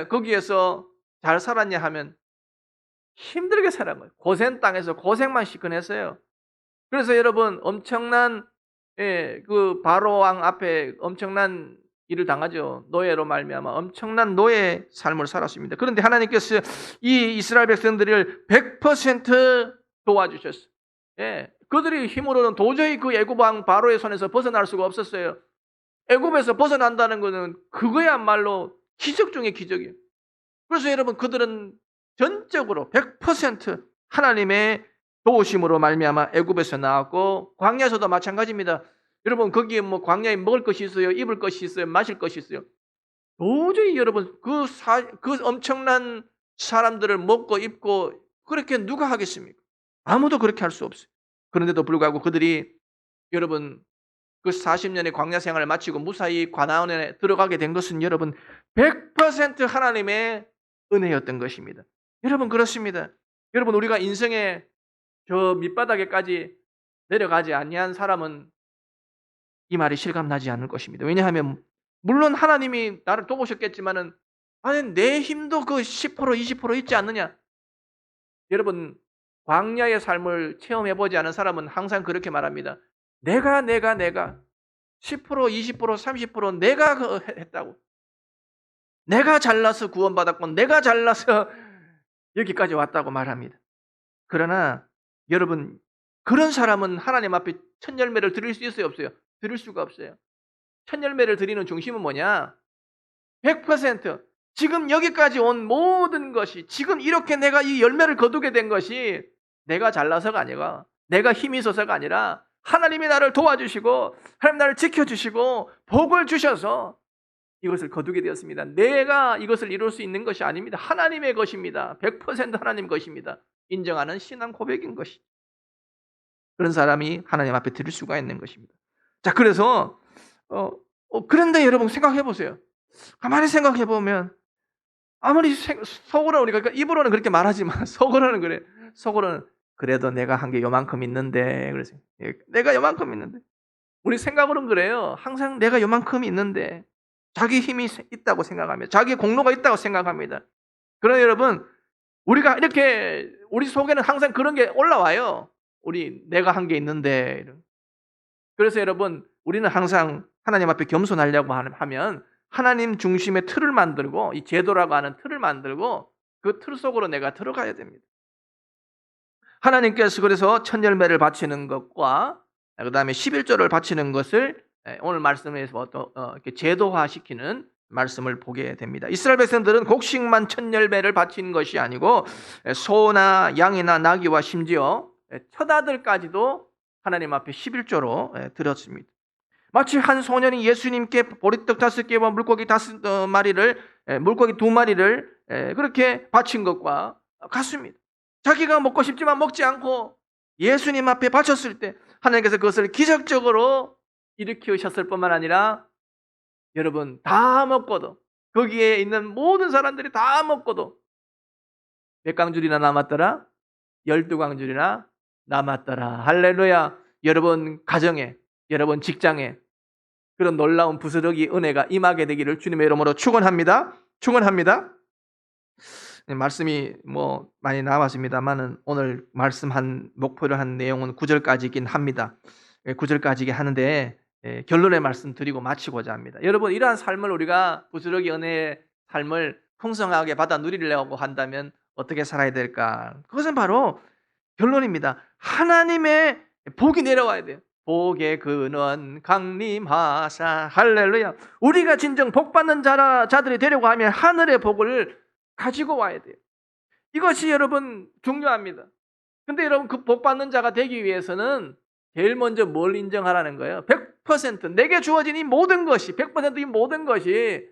거기에서 잘 살았냐 하면 힘들게 살은 거예요. 고생 땅에서 고생만 시큰했어요. 그래서 여러분 엄청난 그 바로 왕 앞에 엄청난 일을 당하죠. 노예로 말미암아 엄청난 노예 삶을 살았습니다. 그런데 하나님께서 이 이스라엘 백성들을 100% 도와주셨어요. 그들이 힘으로는 도저히 그 애굽 왕 바로의 손에서 벗어날 수가 없었어요. 애굽에서 벗어난다는 것은 그거야말로 기적 중의 기적이에요. 그래서 여러분 그들은 전적으로 100% 하나님의 도우심으로 말미암아 애굽에서 나왔고 광야에서도 마찬가지입니다. 여러분 거기에 뭐 광야에 먹을 것이 있어요, 입을 것이 있어요, 마실 것이 있어요. 도저히 여러분 그 엄청난 사람들을 먹고 입고 그렇게 누가 하겠습니까? 아무도 그렇게 할 수 없어요. 그런데도 불구하고 그들이 여러분 그 40년의 광야 생활을 마치고 무사히 가나안에 들어가게 된 것은 여러분 100% 하나님의 은혜였던 것입니다. 여러분 그렇습니다. 여러분 우리가 인생의 저 밑바닥에까지 내려가지 아니한 사람은 이 말이 실감나지 않을 것입니다. 왜냐하면 물론 하나님이 나를 도우셨겠지만은 아니 내 힘도 그 10% 20% 있지 않느냐. 여러분 광야의 삶을 체험해보지 않은 사람은 항상 그렇게 말합니다. 내가 10%, 20%, 30% 내가 했다고. 내가 잘나서 구원받았고 내가 잘나서 여기까지 왔다고 말합니다. 그러나 여러분, 그런 사람은 하나님 앞에 첫 열매를 드릴 수 있어요, 없어요? 드릴 수가 없어요. 첫 열매를 드리는 중심은 뭐냐? 100% 지금 여기까지 온 모든 것이, 지금 이렇게 내가 이 열매를 거두게 된 것이 내가 잘나서가 아니라, 내가 힘이 있어서가 아니라 하나님이 나를 도와주시고 하나님 나를 지켜주시고 복을 주셔서 이것을 거두게 되었습니다. 내가 이것을 이룰 수 있는 것이 아닙니다. 하나님의 것입니다. 100% 하나님 것입니다. 인정하는 신앙 고백인 것이. 그런 사람이 하나님 앞에 드릴 수가 있는 것입니다. 자, 그래서 그런데 여러분 생각해 보세요. 가만히 생각해 보면 아무리 속으로는 우리가, 그러니까 입으로는 그렇게 말하지만 속으로는 그래. 속으로는 그래도 내가 한 게 요만큼 있는데, 그래서 내가 요만큼 있는데, 우리 생각으로는 그래요. 항상 내가 요만큼 있는데, 자기 힘이 있다고 생각합니다. 자기 공로가 있다고 생각합니다. 그러나 여러분, 우리가 이렇게 우리 속에는 항상 그런 게 올라와요. 우리 내가 한 게 있는데. 그래서 여러분, 우리는 항상 하나님 앞에 겸손하려고 하면 하나님 중심의 틀을 만들고, 이 제도라고 하는 틀을 만들고 그 틀 속으로 내가 들어가야 됩니다. 하나님께서 그래서 첫 열매를 바치는 것과 그 다음에 11조를 바치는 것을 오늘 말씀에서 이렇게 제도화시키는 말씀을 보게 됩니다. 이스라엘 백성들은 곡식만 첫 열매를 바치는 것이 아니고 소나 양이나 나귀와 심지어 첫 아들까지도 하나님 앞에 11조로 드렸습니다. 마치 한 소년이 예수님께 보리떡 5개와 물고기 5마리를, 물고기 2마리를 그렇게 바친 것과 같습니다. 자기가 먹고 싶지만 먹지 않고 예수님 앞에 바쳤을 때 하나님께서 그것을 기적적으로 일으키셨을 뿐만 아니라 여러분, 다 먹고도, 거기에 있는 모든 사람들이 다 먹고도 몇 강줄이나 남았더라? 12강줄이나 남았더라. 할렐루야. 여러분 가정에, 여러분 직장에 그런 놀라운 부스러기 은혜가 임하게 되기를 주님의 이름으로 축원합니다. 축원합니다. 말씀이 많이 나왔습니다만은 오늘 말씀한 목표로 한 내용은 9절까지이긴 합니다. 9절까지이긴 하는데 결론의 말씀 드리고 마치고자 합니다. 여러분, 이러한 삶을 우리가 부스러기 은혜의 삶을 풍성하게 받아 누리려고 한다면 어떻게 살아야 될까? 그것은 바로 결론입니다. 하나님의 복이 내려와야 돼요. 복의 근원 강림하사. 할렐루야. 우리가 진정 복받는 자들이 되려고 하면 하늘의 복을 가지고 와야 돼요. 이것이 여러분 중요합니다. 근데 여러분, 그 복받는 자가 되기 위해서는 제일 먼저 뭘 인정하라는 거예요? 100% 내게 주어진 이 모든 것이, 100% 이 모든 것이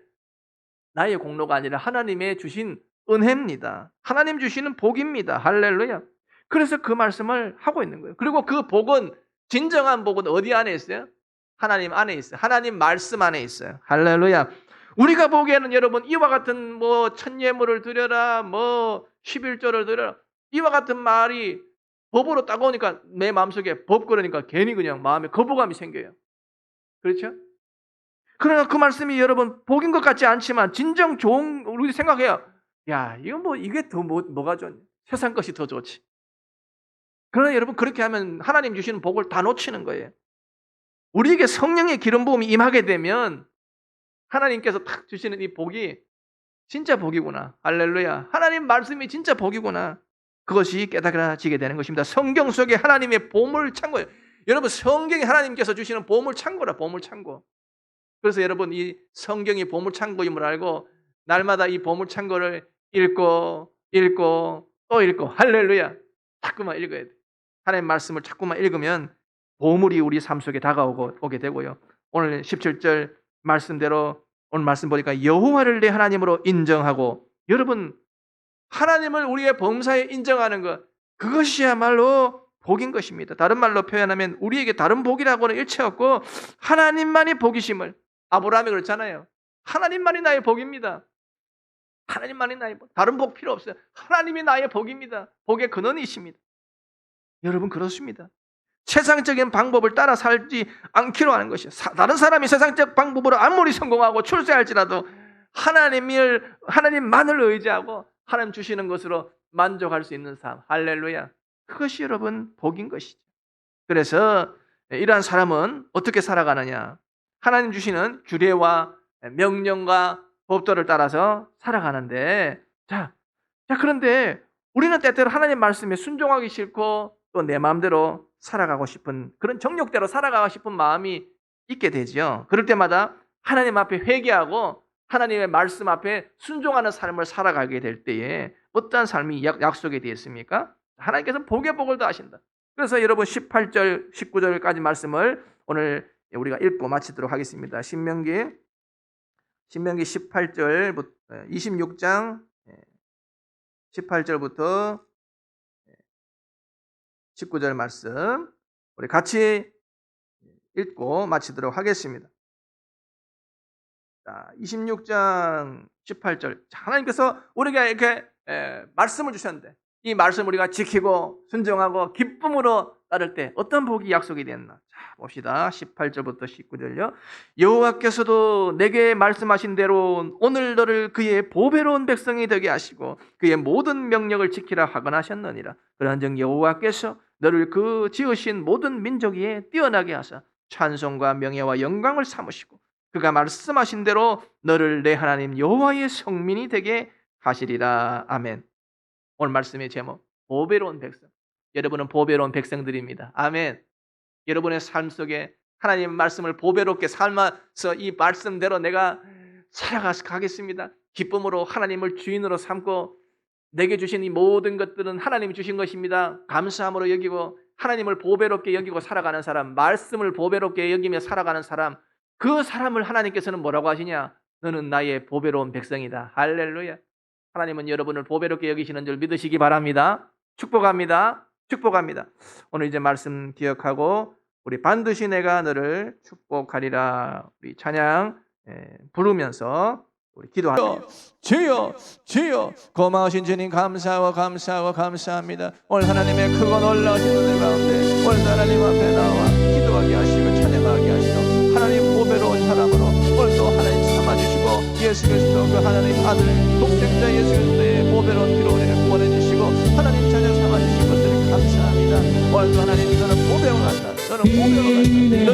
나의 공로가 아니라 하나님의 주신 은혜입니다. 하나님 주시는 복입니다. 할렐루야. 그래서 그 말씀을 하고 있는 거예요. 그리고 그 복은, 진정한 복은 어디 안에 있어요? 하나님 안에 있어요. 하나님 말씀 안에 있어요. 할렐루야. 우리가 보기에는 여러분, 이와 같은 첫 예물을 드려라, 11조를 드려라, 이와 같은 말이 법으로 딱 오니까 내 마음속에 법 그러니까 괜히 그냥 마음에 거부감이 생겨요. 그렇죠? 그러나 그 말씀이 여러분 복인 것 같지 않지만 진정 좋은, 우리 생각해요. 야, 이거 이게 더 뭐가 좋냐? 세상 것이 더 좋지. 그러나 여러분, 그렇게 하면 하나님 주시는 복을 다 놓치는 거예요. 우리에게 성령의 기름 부음이 임하게 되면 하나님께서 탁 주시는 이 복이 진짜 복이구나. 할렐루야. 하나님 말씀이 진짜 복이구나. 그것이 깨달아지게 되는 것입니다. 성경 속에 하나님의 보물 창고예요. 여러분, 성경이 하나님께서 주시는 보물 창고라. 보물 창고. 그래서 여러분, 이 성경이 보물 창고임을 알고 날마다 이 보물 창고를 읽고 또 읽고, 할렐루야, 자꾸만 읽어야 돼. 하나님 말씀을 자꾸만 읽으면 보물이 우리 삶 속에 다가오게 되고요. 오늘 17절 말씀대로 오늘 말씀 보니까 여호와를 내 하나님으로 인정하고, 여러분, 하나님을 우리의 범사에 인정하는 것, 그것이야말로 복인 것입니다. 다른 말로 표현하면 우리에게 다른 복이라고는 일체 없고 하나님만이 복이심을, 아브라함이 그렇잖아요. 하나님만이 나의 복입니다. 하나님만이 나의 복. 다른 복 필요 없어요. 하나님이 나의 복입니다. 복의 근원이십니다. 여러분, 그렇습니다. 세상적인 방법을 따라 살지 않기로 하는 것이에요. 다른 사람이 세상적 방법으로 아무리 성공하고 출세할지라도 하나님만을 의지하고 하나님 주시는 것으로 만족할 수 있는 삶. 할렐루야. 그것이 여러분 복인 것이죠. 그래서 이러한 사람은 어떻게 살아가느냐? 하나님 주시는 규례와 명령과 법도를 따라서 살아가는데, 자, 그런데 우리는 때때로 하나님 말씀에 순종하기 싫고 또 내 마음대로 살아가고 싶은, 그런 정욕대로 살아가고 싶은 마음이 있게 되죠. 그럴 때마다 하나님 앞에 회개하고 하나님의 말씀 앞에 순종하는 삶을 살아가게 될 때에 어떠한 삶이 약속이 되어 있습니까? 하나님께서 복의 복을 더하신다. 그래서 여러분 18절, 19절까지 말씀을 오늘 우리가 읽고 마치도록 하겠습니다. 신명기 18절, 26장 18절부터 19절 말씀 우리 같이 읽고 마치도록 하겠습니다. 자, 26장 18절. 하나님께서 우리가 이렇게 말씀을 주셨는데 이 말씀 우리가 지키고 순종하고 기쁨으로 따를 때 어떤 복이 약속이 됐나? 자, 봅시다. 18절부터 19절요. 여호와께서도 내게 말씀하신 대로 오늘 너를 그의 보배로운 백성이 되게 하시고 그의 모든 명령을 지키라 하거나 하셨느니라. 그러한즉 여호와께서 너를 그 지으신 모든 민족 위에 뛰어나게 하사 찬송과 명예와 영광을 삼으시고 그가 말씀하신 대로 너를 내 하나님 여호와의 성민이 되게 하시리라. 아멘. 오늘 말씀의 제목, 보배로운 백성. 여러분은 보배로운 백성들입니다. 아멘. 여러분의 삶 속에 하나님의 말씀을 보배롭게 삶아서 이 말씀대로 내가 살아가겠습니다. 기쁨으로 하나님을 주인으로 삼고 내게 주신 이 모든 것들은 하나님이 주신 것입니다. 감사함으로 여기고 하나님을 보배롭게 여기고 살아가는 사람, 말씀을 보배롭게 여기며 살아가는 사람, 그 사람을 하나님께서는 뭐라고 하시냐? 너는 나의 보배로운 백성이다. 할렐루야. 하나님은 여러분을 보배롭게 여기시는 줄 믿으시기 바랍니다. 축복합니다. 축복합니다. 오늘 이제 말씀 기억하고 우리 반드시 내가 너를 축복하리라 우리 찬양 부르면서 우리 기도합니다. 주여 주여 고마우신 주님 감사합니다. 오늘 하나님의 크고 놀라우신 은혜 가운데 오늘 하나님 앞에 나와 기도하게 하시고 찬양하게 하시고 하나님 보배로운 사람으로 오늘도 하나님 삼아주시고 예수 그리스도 그 하나님 아들 독생자 예수 그리스도의 보배로운 피로 우리를 구원해 주시고 하나님 자녀 삼아주신 것을 감사합니다. 오늘도 하나님 너는 보배로 간다. 너는 보배로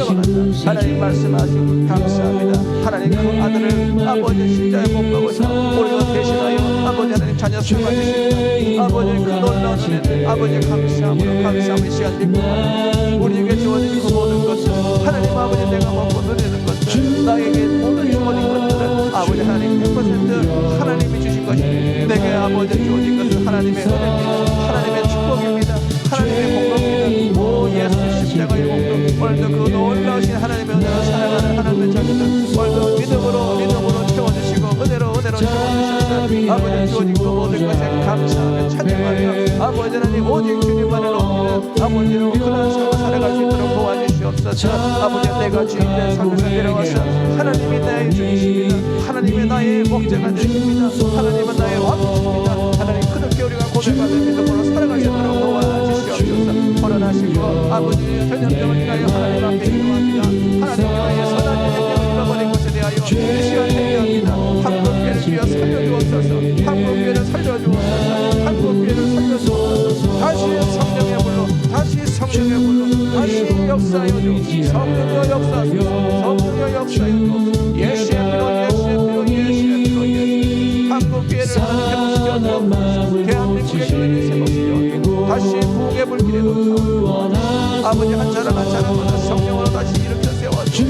간다. 하나님 말씀하시고 감사합니다. 하나님 그 아들을 아버지 십자가에 못 박으셔 우리가 대신하여 아버지 하나님 자녀 삼아주십니다. 아버지 그 놀라운 은혜 아버지 감사함으로 시간 드립니다. 우리에게 주어진 그 모든 것을 하나님 아버지 내가 먹고 누리는 것들 나에게 모든 주어진 것들은 아버지 하나님 100% 하나님이 주신 것입니다. 내게 아버지 주어진 것은 하나님의 은혜입니다. 하나님의 축복입니다. 하나님의 복음입니다. 오 예수 십자가의 복음 오늘도 그 놀라우신 하나님의 은혜로 살아가는 하나님의 자녀들 오늘도 믿음으로 채워주시고 은혜로 채워주셔서 아버지 주어진 그 모든 것에 감사하며 찬양하며 아버지 하나님 오직 주님만을 높이는 아버지로 그런 삶을 살아갈 수 있도록 도와주시옵소서. 아버지 내가 주인된 삶에서 내려와서 하나님이 나의 주이십니다. 하나님이 나의 목자가 되십니다. 하나님은 나의 왕이십니다. 하나님 그렇게 우리가 고백하는 믿음으로 살아갈 수 있도록 도와주시옵소서. 허락하시고 아버지 전염병을 위하여 하나님 앞에 기도합니다. 하나님 나의 선한 영향을 잃어버린 것에 대하여 이 시간 회개합니다. 한국교회를 위하여 살려주옵소서. 한국교회를 살려주옵소서. 한국교회를 살려주옵소서. 다시 성령의 불로 다시 역사하여 주. 성령의 역사하소서. 성령의 역사하여 주. 예수의 피로 한국교회를 회복시켜 주옵소서. 대한민국의 교회를 회복시켜 주옵소서. 다시 부흥의 불길에 놓고 아버지 한 사람마다 성령으로 다시 일으켜 세워주옵소서.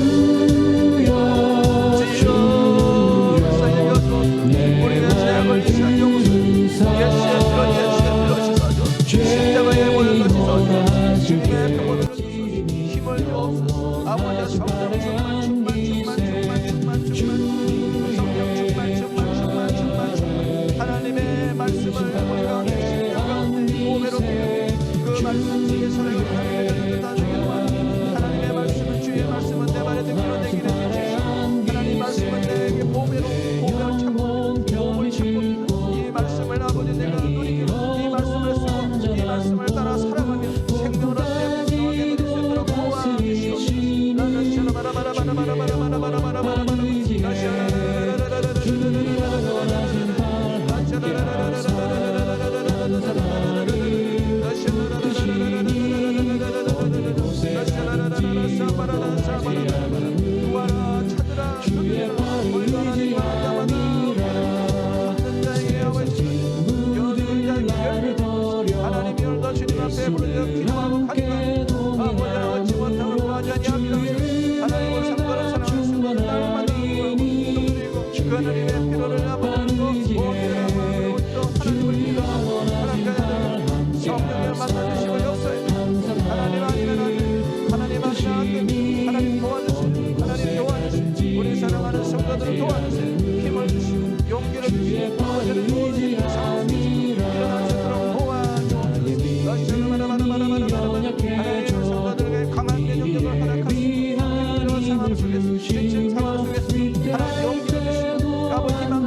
우리는 죄악을 지은 용서 예수의 피로 씻어줘. 십자가의 모든 것이 쏟아 주님의 병으로 주소서. 힘을 주옵소서. 아버지 성령 충만 하나님의 말씀을 우리가 보배롭게 그 말씀 중에 살아가는 하나님의 말씀은 주의 말씀은 내 말에 듣기로 되기를 하나님 말씀은 내게 보배로 참고 보물이 참고 이 말씀을 아버지 내가 누리기로 이 말씀을 쓰고 이 말씀을 따라 살아가며 생명을 얻게 누릴 수 있도록 도와주시옵소서. 그 하나님의 피로를 아버지로 온전한 마음으로 또 하나님을 믿어 하나님 자녀들 성령을 만나주시고 역사해 하나님 아니면 안돼 하나님 아니면 안돼 하나님 도와주세요 하나님 도와주세요 우리 사랑하는 성도들을 도와주세요 힘을 주시고 용기를 주시고 어제를 도와주시고 상황 일어날 수 있도록 도와주옵소서 하나님의 성도들에게 강한 영역을 허락하시고 힘들어 상황 속에서 미친 상황 속에서 하나님 용기를 주시고 아버지 희망을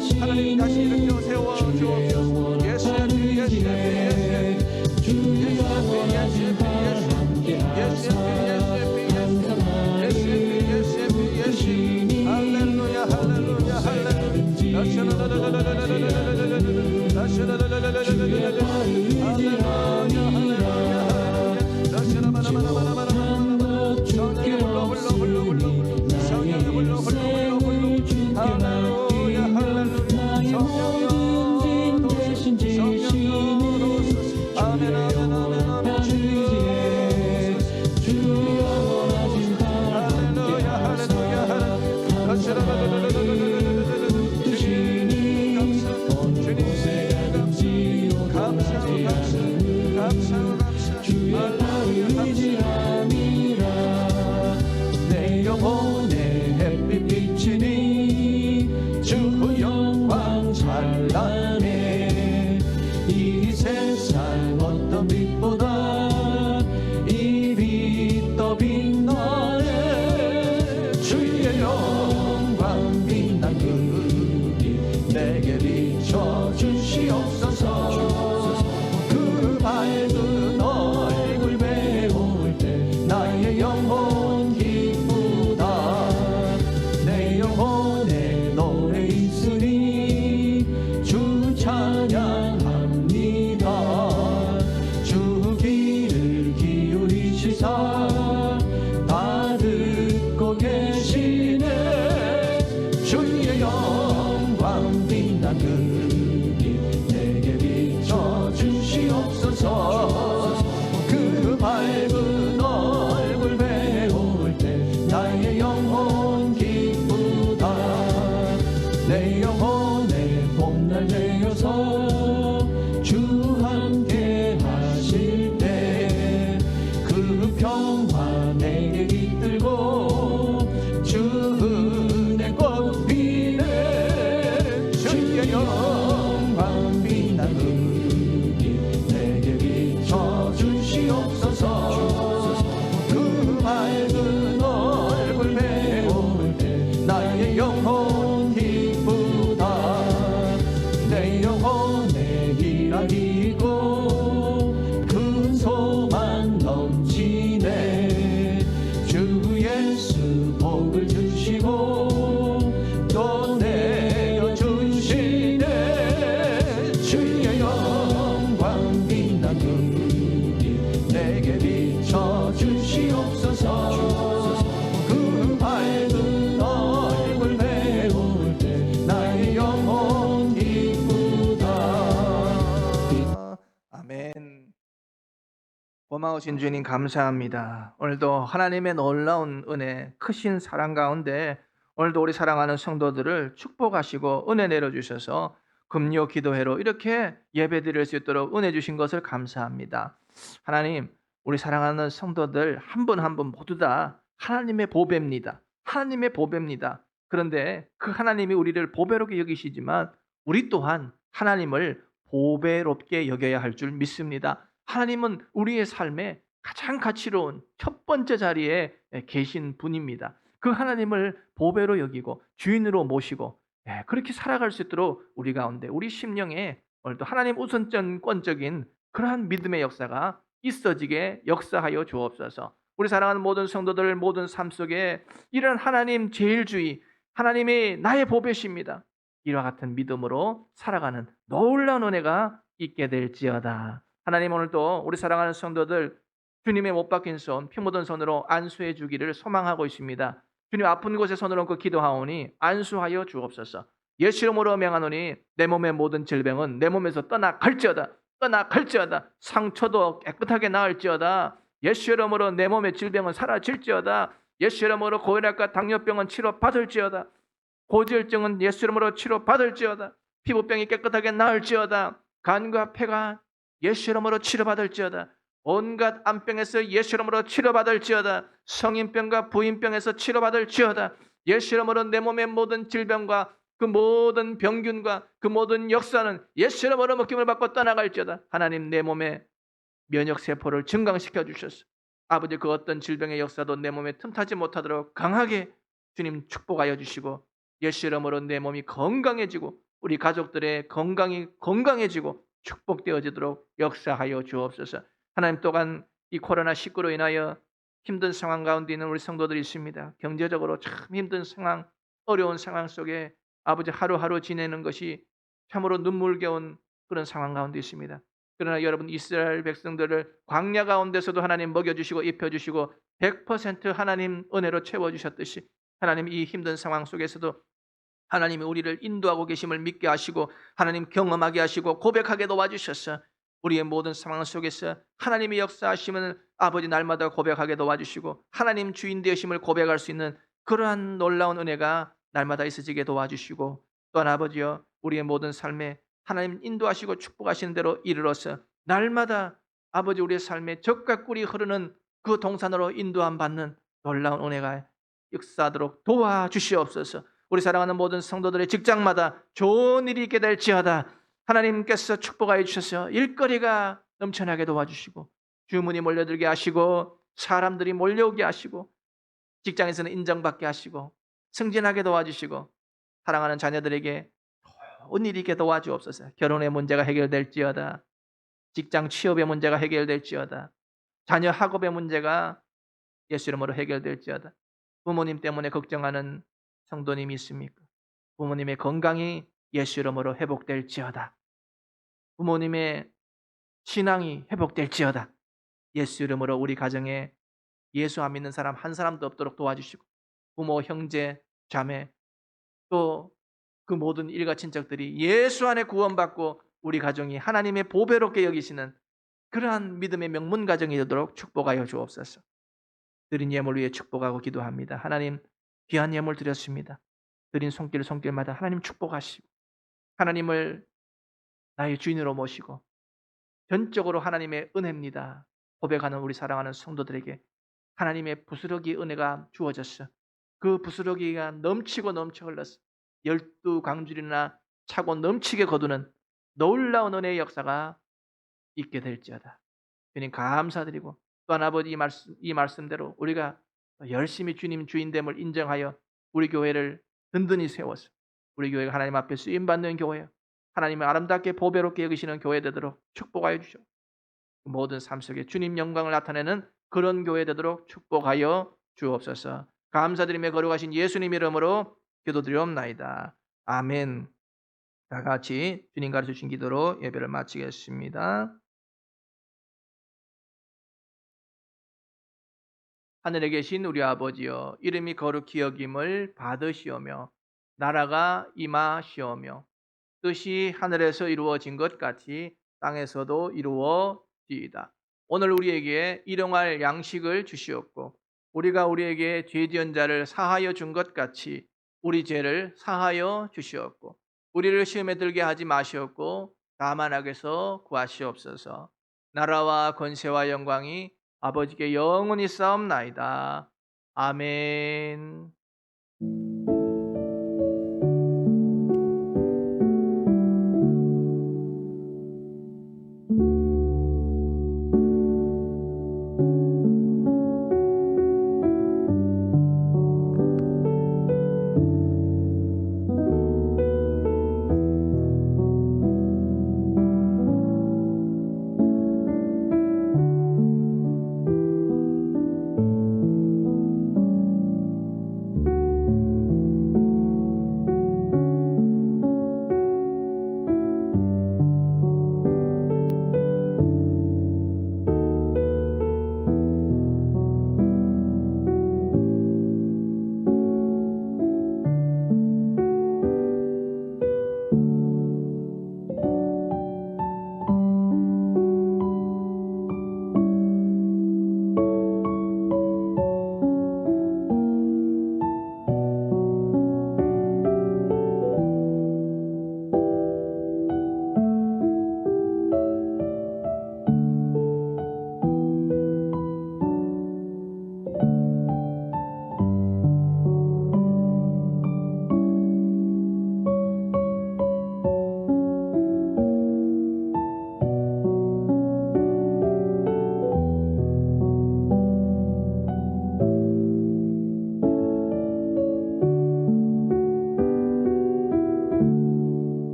주시고 하나님 다시 일으켜 세워주옵소서 예수의 피 예수의 피 예수의 피 예수의 피 예수의 피 할렐루야 할렐루야 내 영혼의 햇빛 비치니 주 영광 찬란해 이 세상 어떤 빛보다 이 빛 더 빛나네 주의 영광 빛난 그 빛 내게 비춰주시옵소서 그 밝은 얼굴 배울 때 나의 영혼 기쁘다 내 영혼에 노래 있으니 주 찬양합니다 주 귀를 기울이시사 다 듣고 계시네 주의 영광 빛난 그 빛 내게 비춰주시옵소서 그 밝은 얼굴 배울 때 나의 영혼 기쁘다 내 영혼의 봄날 되어서 주 함께 하실 때 그 평화 내게 깃들고 주 은혜 꽃 피네 주의 영광 빛난 그 빛 내게 비춰주시옵소서 그 밝은 얼굴 배울 때 나의 영혼 기쁘다 내 영혼의 희락이고 큰 소망 넘치네 주 예수 복을 주시고 또 내려주시네 주의 영광 빛난 그 빛 내게 비춰주시옵소서 그 밝은 얼굴 배울 때 나의 영혼 기쁘다 아멘. 고마우신 주님 감사합니다. 오늘도 하나님의 놀라운 은혜, 크신 사랑 가운데 오늘도 우리 사랑하는 성도들을 축복하시고 은혜 내려주셔서 금요 기도회로 이렇게 예배드릴 수 있도록 은혜 주신 것을 감사합니다. 하나님, 우리 사랑하는 성도들 한 분 한 분 모두 다 하나님의 보배입니다. 하나님의 보배입니다. 그런데 그 하나님이 우리를 보배롭게 여기시지만 우리 또한 하나님을 보배롭게 여겨야 할 줄 믿습니다. 하나님은 우리의 삶에 가장 가치로운 첫 번째 자리에 계신 분입니다. 그 하나님을 보배로 여기고 주인으로 모시고 그렇게 살아갈 수 있도록 우리 가운데 우리 심령에 오늘도 하나님 우선권적인 그러한 믿음의 역사가 있어지게 역사하여 주옵소서. 우리 사랑하는 모든 성도들 모든 삶 속에 이런 하나님 제일주의 하나님이 나의 보배십니다. 이와 같은 믿음으로 살아가는 놀라운 은혜가 있게 될지어다. 하나님 오늘도 우리 사랑하는 성도들 주님의 못 박힌 손, 피 묻은 손으로 안수해 주기를 소망하고 있습니다. 주님 아픈 곳에 손을 얹고 기도하오니 안수하여 주옵소서. 예수 이름으로 명하노니 내 몸의 모든 질병은 내 몸에서 떠나갈지어다. 떠나갈지어다. 상처도 깨끗하게 나을지어다. 예수 이름으로 내 몸의 질병은 사라질지어다. 예수 이름으로 고혈압과 당뇨병은 치료받을지어다. 고지혈증은 예수 이름으로 치료받을지어다. 피부병이 깨끗하게 나을지어다. 간과 폐가 예수 이름으로 치료받을지어다. 온갖 암병에서 예수 이름으로 치료받을지어다. 성인병과 부인병에서 치료받을지어다. 예수 이름으로 내 몸의 모든 질병과 그 모든 병균과 그 모든 역사는 예수 이름으로 먹힘을 받고 떠나갈지어다. 하나님 내 몸에 면역세포를 증강시켜 주셔서 아버지 그 어떤 질병의 역사도 내 몸에 틈타지 못하도록 강하게 주님 축복하여 주시고 예수 이름으로 내 몸이 건강해지고 우리 가족들의 건강이 건강해지고 축복되어지도록 역사하여 주옵소서. 하나님 또한 이 코로나19로 인하여 힘든 상황 가운데 있는 우리 성도들이 있습니다. 경제적으로 참 힘든 상황, 어려운 상황 속에 아버지 하루하루 지내는 것이 참으로 눈물겨운 그런 상황 가운데 있습니다. 그러나 여러분 이스라엘 백성들을 광야 가운데서도 하나님 먹여주시고 입혀주시고 100% 하나님 은혜로 채워주셨듯이 하나님 이 힘든 상황 속에서도 하나님이 우리를 인도하고 계심을 믿게 하시고 하나님 경험하게 하시고 고백하게 도와주셔서 우리의 모든 상황 속에서 하나님의 역사하심을 아버지 날마다 고백하게 도와주시고 하나님 주인 되심을 고백할 수 있는 그러한 놀라운 은혜가 날마다 있어지게 도와주시고 또한 아버지여 우리의 모든 삶에 하나님 인도하시고 축복하시는 대로 이르러서 날마다 아버지 우리의 삶에 적과 꿀이 흐르는 그 동산으로 인도함 받는 놀라운 은혜가 역사하도록 도와주시옵소서. 우리 사랑하는 모든 성도들의 직장마다 좋은 일이 있게 될지어다. 하나님께서 축복하여 주셔서 일거리가 넘쳐나게 도와주시고 주문이 몰려들게 하시고 사람들이 몰려오게 하시고 직장에서는 인정받게 하시고 승진하게 도와주시고 사랑하는 자녀들에게 좋은 일이 있게 도와주옵소서. 결혼의 문제가 해결될지어다. 직장 취업의 문제가 해결될지어다. 자녀 학업의 문제가 예수 이름으로 해결될지어다. 부모님 때문에 걱정하는 성도님이 있습니까? 부모님의 건강이 예수 이름으로 회복될지어다. 부모님의 신앙이 회복될지어다. 예수 이름으로 우리 가정에 예수 안 믿는 사람 한 사람도 없도록 도와주시고 부모, 형제, 자매 또 그 모든 일가 친척들이 예수 안에 구원받고 우리 가정이 하나님의 보배롭게 여기시는 그러한 믿음의 명문 가정이 되도록 축복하여 주옵소서. 드린 예물 위해 축복하고 기도합니다. 하나님 귀한 예물 드렸습니다. 드린 손길마다 하나님 축복하시고 하나님을 나의 주인으로 모시고 전적으로 하나님의 은혜입니다. 고백하는 우리 사랑하는 성도들에게 하나님의 부스러기 은혜가 주어졌어. 그 부스러기가 넘치고 넘쳐 흘렀어. 12광줄이나 차고 넘치게 거두는 놀라운 은혜의 역사가 있게 될지어다. 주님 감사드리고 또한 아버지 이 말씀대로 우리가 열심히 주님 주인됨을 인정하여 우리 교회를 든든히 세워서 우리 교회가 하나님 앞에 쓰임받는 교회, 하나님의 아름답게 보배롭게 여기시는 교회 되도록 축복하여 주시오. 모든 삶 속에 주님 영광을 나타내는 그런 교회 되도록 축복하여 주옵소서. 감사드리며 거룩하신 예수님 이름으로 기도드리옵나이다. 아멘. 다 같이 주님 가르쳐주신 기도로 예배를 마치겠습니다. 하늘에 계신 우리 아버지여, 이름이 거룩히 여김을 받으시오며 나라가 임하시오며 뜻이 하늘에서 이루어진 것 같이 땅에서도 이루어지이다. 오늘 우리에게 일용할 양식을 주시옵고 우리가 우리에게 죄 지은 자를 사하여 준 것 같이 우리 죄를 사하여 주시옵고 우리를 시험에 들게 하지 마시옵고 다만 악에서 구하시옵소서. 나라와 권세와 영광이 아버지께 영원히 싸움나이다. 아멘.